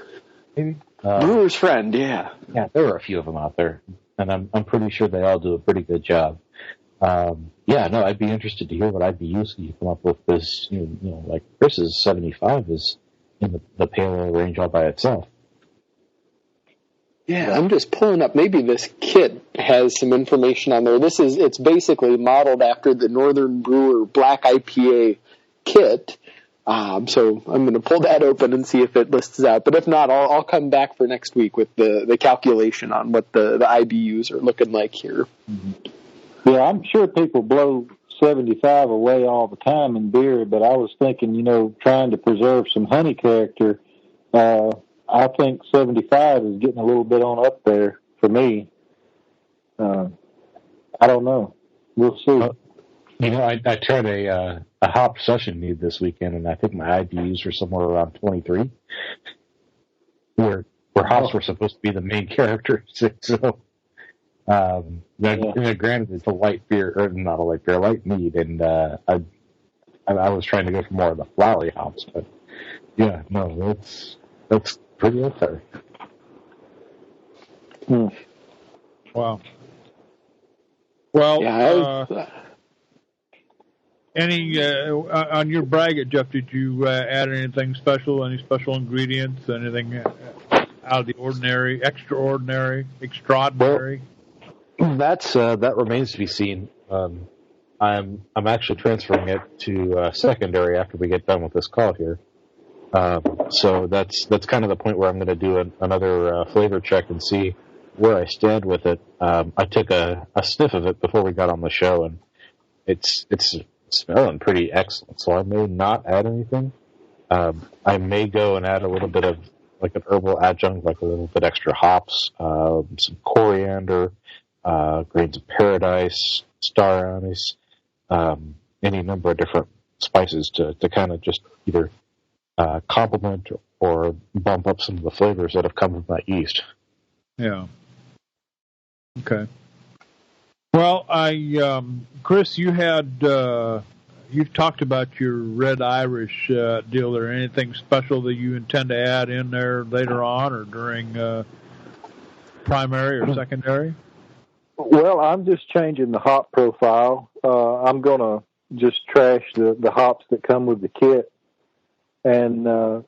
[SPEAKER 5] maybe?
[SPEAKER 4] Brewer's Friend, yeah.
[SPEAKER 5] Yeah, there are a few of them out there. And I'm pretty sure they all do a pretty good job. I'd be interested to hear what IBUs you come up with, because like Chris's 75 is in the pale ale range all by itself.
[SPEAKER 4] Yeah, I'm just pulling up. Maybe this kit has some information on there. It's basically modeled after the Northern Brewer Black IPA kit. So I'm going to pull that open and see if it lists out. But if not, I'll come back for next week with the calculation on what the IBUs are looking like here.
[SPEAKER 3] Mm-hmm. Yeah, I'm sure people blow 75 away all the time in beer, but I was thinking, trying to preserve some honey character, I think 75 is getting a little bit on up there for me. I don't know. We'll see.
[SPEAKER 5] I tried a hop session mead this weekend, and I think my IBUs were somewhere around 23, where hops were supposed to be the main character. So, granted, it's a light beer, or not a light beer, light mead, and I was trying to go for more of the flowery hops, but that's pretty up there.
[SPEAKER 6] Wow. Well,
[SPEAKER 4] yeah,
[SPEAKER 6] any on your braggot, Jeff? Did you add anything special? Any special ingredients? Anything out of the ordinary, extraordinary, extraordinary?
[SPEAKER 5] Well, that remains to be seen. I'm actually transferring it to secondary after we get done with this call here. So that's kind of the point where I'm going to do another flavor check and see where I stand with it. I took a sniff of it before we got on the show, and it's smelling pretty excellent. So I may not add anything. I may go and add a little bit of like an herbal adjunct, like a little bit extra hops, some coriander, grains of paradise, star anise, any number of different spices to kind of just either complement or bump up some of the flavors that have come from that yeast.
[SPEAKER 6] Yeah. Okay. Well, Chris, you've talked about your Red Irish deal there. Anything special that you intend to add in there later on or during primary or secondary?
[SPEAKER 3] Well, I'm just changing the hop profile. I'm going to just trash the hops that come with the kit. And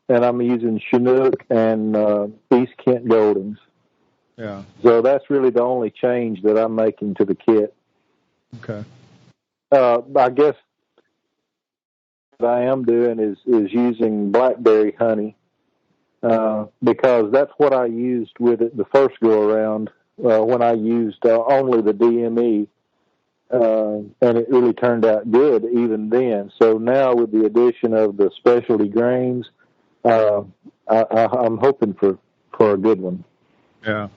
[SPEAKER 3] I'm using Chinook and East Kent Goldings.
[SPEAKER 6] Yeah.
[SPEAKER 3] So that's really the only change that I'm making to the kit.
[SPEAKER 6] Okay.
[SPEAKER 3] I guess what I am doing is using blackberry honey because that's what I used with it the first go around when I used only the DME. and it really turned out good even then. So now with the addition of the specialty grains, I'm hoping for a good one.
[SPEAKER 6] Yeah.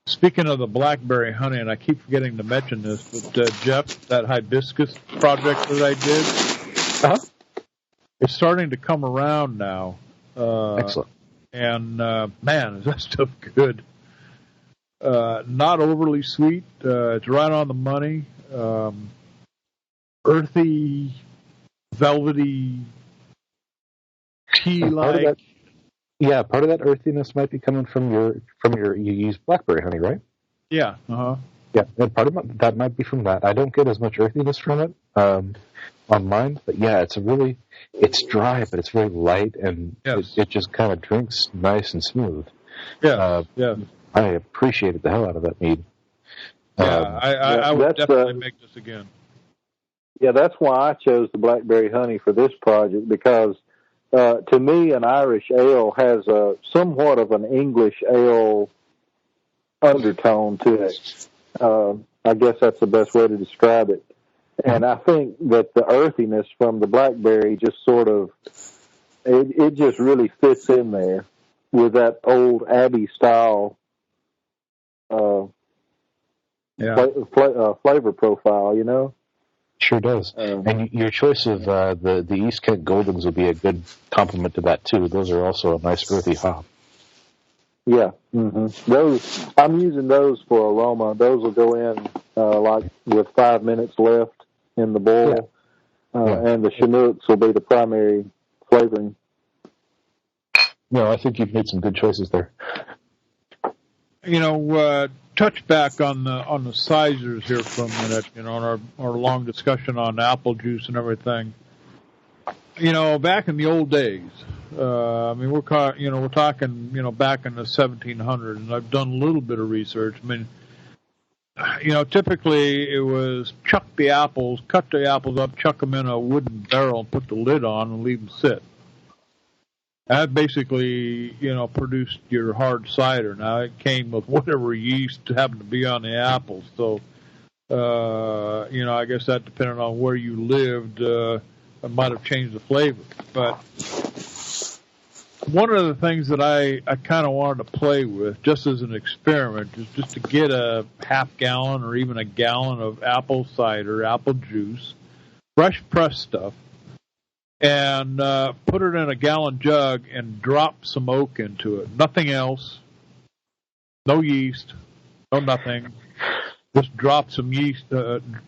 [SPEAKER 6] Speaking of the blackberry honey, and I keep forgetting to mention this, but Jeff, that hibiscus project that I did, it's starting to come around now.
[SPEAKER 5] Excellent.
[SPEAKER 6] And man, is that stuff good. Not overly sweet. It's right on the money. Earthy, velvety, tea-like.
[SPEAKER 5] Yeah, part of that earthiness might be coming from you use blackberry honey, right?
[SPEAKER 6] Yeah. Uh-huh.
[SPEAKER 5] Yeah, and part of that might be from that. I don't get as much earthiness from it on mine, but yeah, it's dry, but it's very light, and it just kind of drinks nice and smooth.
[SPEAKER 6] Yeah,
[SPEAKER 5] I appreciated the hell out of that mead.
[SPEAKER 6] I would definitely make this again.
[SPEAKER 3] Yeah, that's why I chose the blackberry honey for this project, because to me, an Irish ale has somewhat of an English ale undertone to it. I guess that's the best way to describe it. And I think that the earthiness from the blackberry just sort of, it just really fits in there with that old Abbey style flavor profile, you know?
[SPEAKER 5] Sure does. And your choice of the East Kent Goldens would be a good complement to that, too. Those are also a nice earthy hop.
[SPEAKER 3] Yeah. Mm-hmm. Those, I'm using those for aroma. Those will go in like with 5 minutes left in the boil. And the Chinooks will be the primary flavoring.
[SPEAKER 5] No, I think you've made some good choices there.
[SPEAKER 6] You know, touch back on the sizers here for a minute. You know, on our long discussion on apple juice and everything. You know, back in the old days, I mean, we're talking, you know, back in the 1700s, and I've done a little bit of research. I mean, you know, typically it was cut the apples up, chuck them in a wooden barrel, and put the lid on, and leave them sit. That basically, you know, produced your hard cider. Now, it came with whatever yeast happened to be on the apples. So, you know, I guess that depended on where you lived, it might have changed the flavor. But one of the things that I kind of wanted to play with, just as an experiment, is just to get a half gallon or even a gallon of apple cider, apple juice, fresh pressed stuff, and put it in a gallon jug and drop some oak into it. Nothing else. No yeast. No nothing. Just drop some yeast.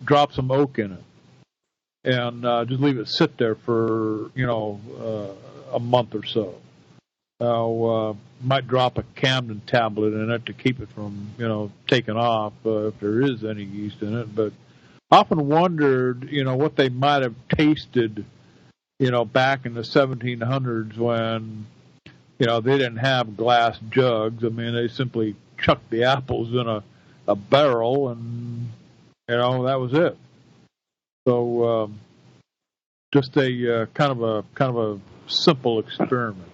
[SPEAKER 6] Drop some oak in it, and just leave it sit there for a month or so. Might drop a Camden tablet in it to keep it from taking off if there is any yeast in it. But often wondered what they might have tasted. Back in the 1700s when, they didn't have glass jugs. I mean, they simply chucked the apples in a barrel and, that was it. So, just a kind of a simple experiment,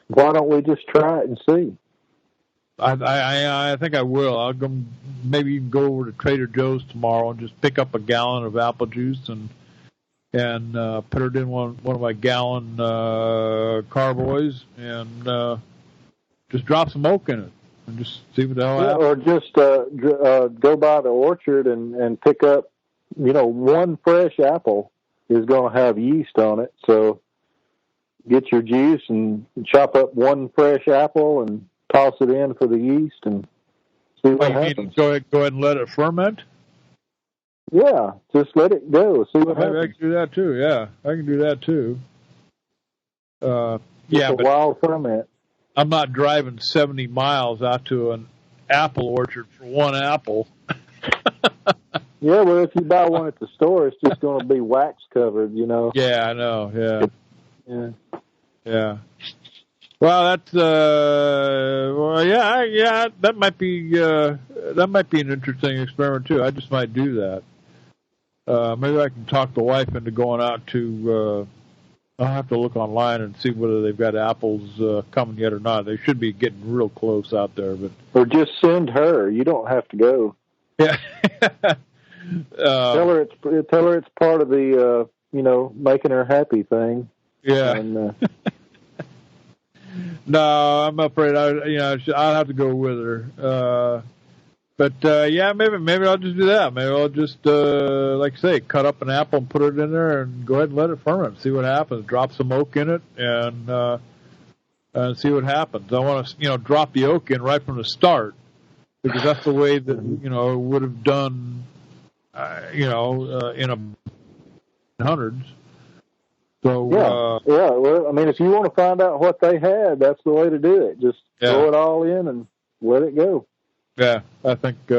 [SPEAKER 3] Why don't we just try it and see?
[SPEAKER 6] I think I will. I'll go, maybe you can go over to Trader Joe's tomorrow and just pick up a gallon of apple juice and put it in one of my gallon carboys and just drop some oak in it and just see what the hell happens.
[SPEAKER 3] Or just go by the orchard and pick up, one fresh apple is going to have yeast on it. So get your juice and chop up one fresh apple and toss it in for the yeast and see what happens.
[SPEAKER 6] Go ahead and let it ferment?
[SPEAKER 3] Yeah, just let it go. See what happens.
[SPEAKER 6] I can do that too. Yeah, I can do that too. But
[SPEAKER 3] wild ferment.
[SPEAKER 6] I'm not driving 70 miles out to an apple orchard for one apple.
[SPEAKER 3] Yeah, well, if you buy one at the store, it's just going to be wax covered,
[SPEAKER 6] Yeah, I know.
[SPEAKER 3] Yeah.
[SPEAKER 6] Yeah. Well, that's that might be an interesting experiment too. I just might do that. Maybe I can talk the wife into going out to. I'll have to look online and see whether they've got apples coming yet or not. They should be getting real close out there, but
[SPEAKER 3] or just send her. You don't have to go.
[SPEAKER 6] Yeah.
[SPEAKER 3] Tell her it's part of the making her happy thing.
[SPEAKER 6] Yeah.
[SPEAKER 3] And,
[SPEAKER 6] no, I'm afraid I'll have to go with her. But yeah, maybe I'll just do that. Maybe I'll just like I say, cut up an apple and put it in there and go ahead and let it ferment. See what happens. Drop some oak in it and see what happens. I want to drop the oak in right from the start because that's the way that it would have done. In a hundreds. So
[SPEAKER 3] yeah. Well, I mean, if you want to find out what they had, that's the way to do it. Just throw it all in and let it go.
[SPEAKER 6] Yeah, I think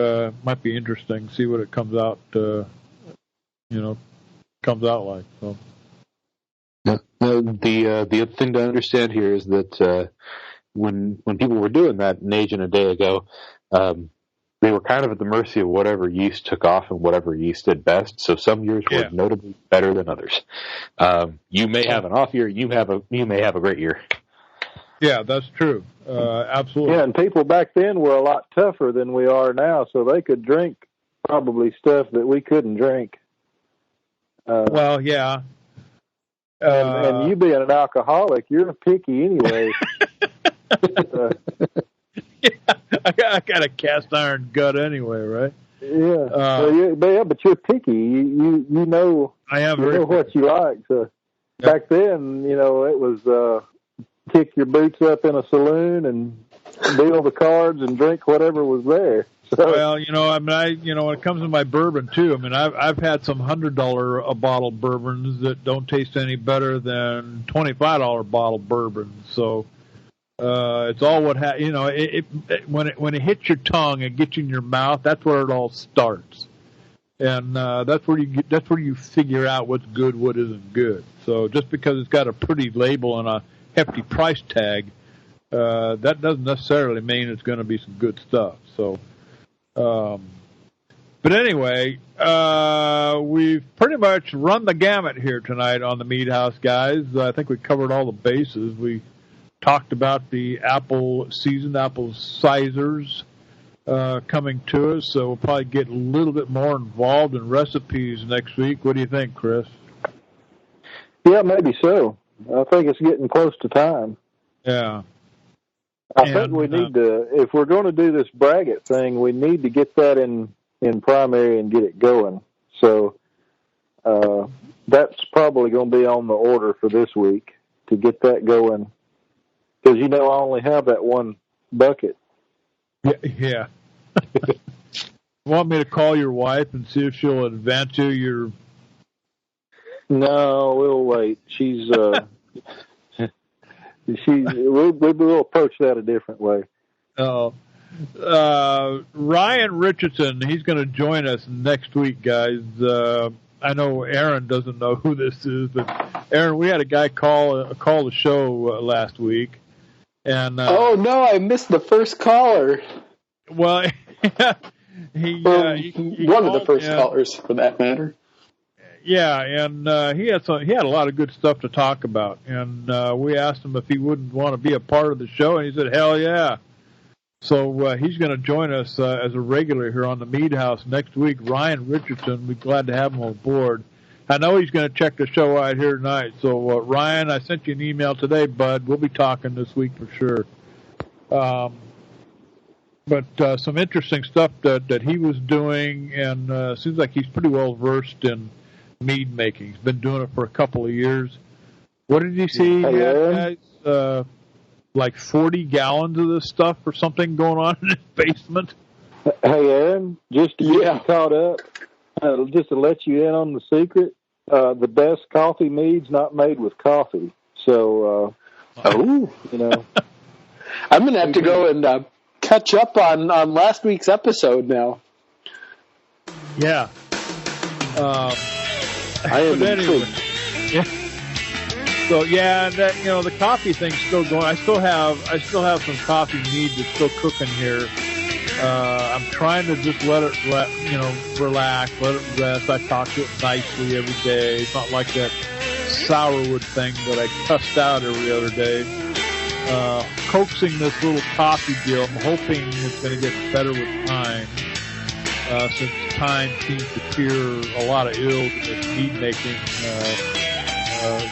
[SPEAKER 6] might be interesting. See what it comes out. Comes out like. So.
[SPEAKER 5] Yeah. The other thing to understand here is that when people were doing that an age and a day ago, they were kind of at the mercy of whatever yeast took off and whatever yeast did best. So some years were notably better than others. You may have an off year. You may have a great year.
[SPEAKER 6] Yeah, that's true. Absolutely.
[SPEAKER 3] Yeah, and people back then were a lot tougher than we are now, so they could drink probably stuff that we couldn't drink.
[SPEAKER 6] Well, yeah.
[SPEAKER 3] And you being an alcoholic, you're picky anyway.
[SPEAKER 6] Yeah, I got a cast iron gut anyway, right?
[SPEAKER 3] Yeah. But you're picky. You know.
[SPEAKER 6] I am.
[SPEAKER 3] You know what you like. So back then, it was kick your boots up in a saloon and deal the cards and drink whatever was there. So,
[SPEAKER 6] well, when it comes to my bourbon too, I've had some $100 a bottle bourbons that don't taste any better than $25 bottle bourbons. So. It's all what when it hits your tongue and gets in your mouth, that's where it all starts, and that's where you figure out what's good, what isn't good. So just because it's got a pretty label and a hefty price tag, that doesn't necessarily mean it's going to be some good stuff. So, but anyway, we've pretty much run the gamut here tonight on the Mead House, guys. I think we covered all the bases. We talked about the apple sizers coming to us, so we'll probably get a little bit more involved in recipes next week. What do you think, Chris?
[SPEAKER 3] Yeah, maybe so. I think it's getting close to time.
[SPEAKER 6] Yeah.
[SPEAKER 3] I think we need to, if we're going to do this braggot thing, we need to get that in primary and get it going. So that's probably going to be on the order for this week to get that going. Because, I only have that one bucket.
[SPEAKER 6] Yeah. You want me to call your wife and see if she'll advance you your...
[SPEAKER 3] No, we'll wait. We'll approach that a different way.
[SPEAKER 6] Oh. Ryan Richardson, he's going to join us next week, guys. I know Aaron doesn't know who this is, but Aaron, we had a guy call the show last week. And,
[SPEAKER 4] oh no! I missed the first caller.
[SPEAKER 6] Well, he
[SPEAKER 4] one of the first callers, for that matter.
[SPEAKER 6] Yeah, and he had a lot of good stuff to talk about, and we asked him if he wouldn't want to be a part of the show, and he said, "Hell yeah!" So he's going to join us as a regular here on the Mead House next week. Ryan Richardson, we're glad to have him on board. I know he's going to check the show out here tonight. So, Ryan, I sent you an email today, bud. We'll be talking this week for sure. But some interesting stuff that he was doing, and seems like he's pretty well versed in mead making. He's been doing it for a couple of years. What did you see, guys? Like 40 gallons of this stuff or something going on in his basement?
[SPEAKER 3] Hey, Aaron, just to get you caught up, just to let you in on the secret, the best coffee mead's not made with coffee. So,
[SPEAKER 4] I'm going to have to go and catch up on last week's episode now.
[SPEAKER 6] Yeah.
[SPEAKER 3] I am
[SPEAKER 6] anyway. Yeah. So the coffee thing's still going. I still have some coffee mead that's still cooking here. I'm trying to just let it relax, let it rest. I talk to it nicely every day. It's not like that sourwood thing that I cussed out every other day. Coaxing this little coffee deal. I'm hoping it's going to get better with time. since time seems to cure a lot of ills in this mead making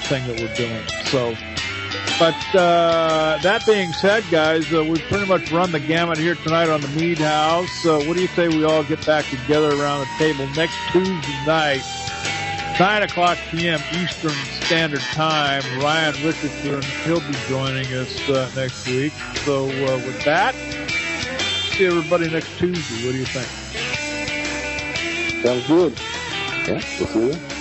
[SPEAKER 6] thing that we're doing. So, but that being said, guys, we've pretty much run the gamut here tonight on the Mead House. What do you say we all get back together around the table next Tuesday night, 9 o'clock p.m. Eastern Standard Time? Ryan Richardson, he'll be joining us next week. So with that, see everybody next Tuesday. What do you think?
[SPEAKER 3] Sounds good.
[SPEAKER 7] Yeah, we'll see you then.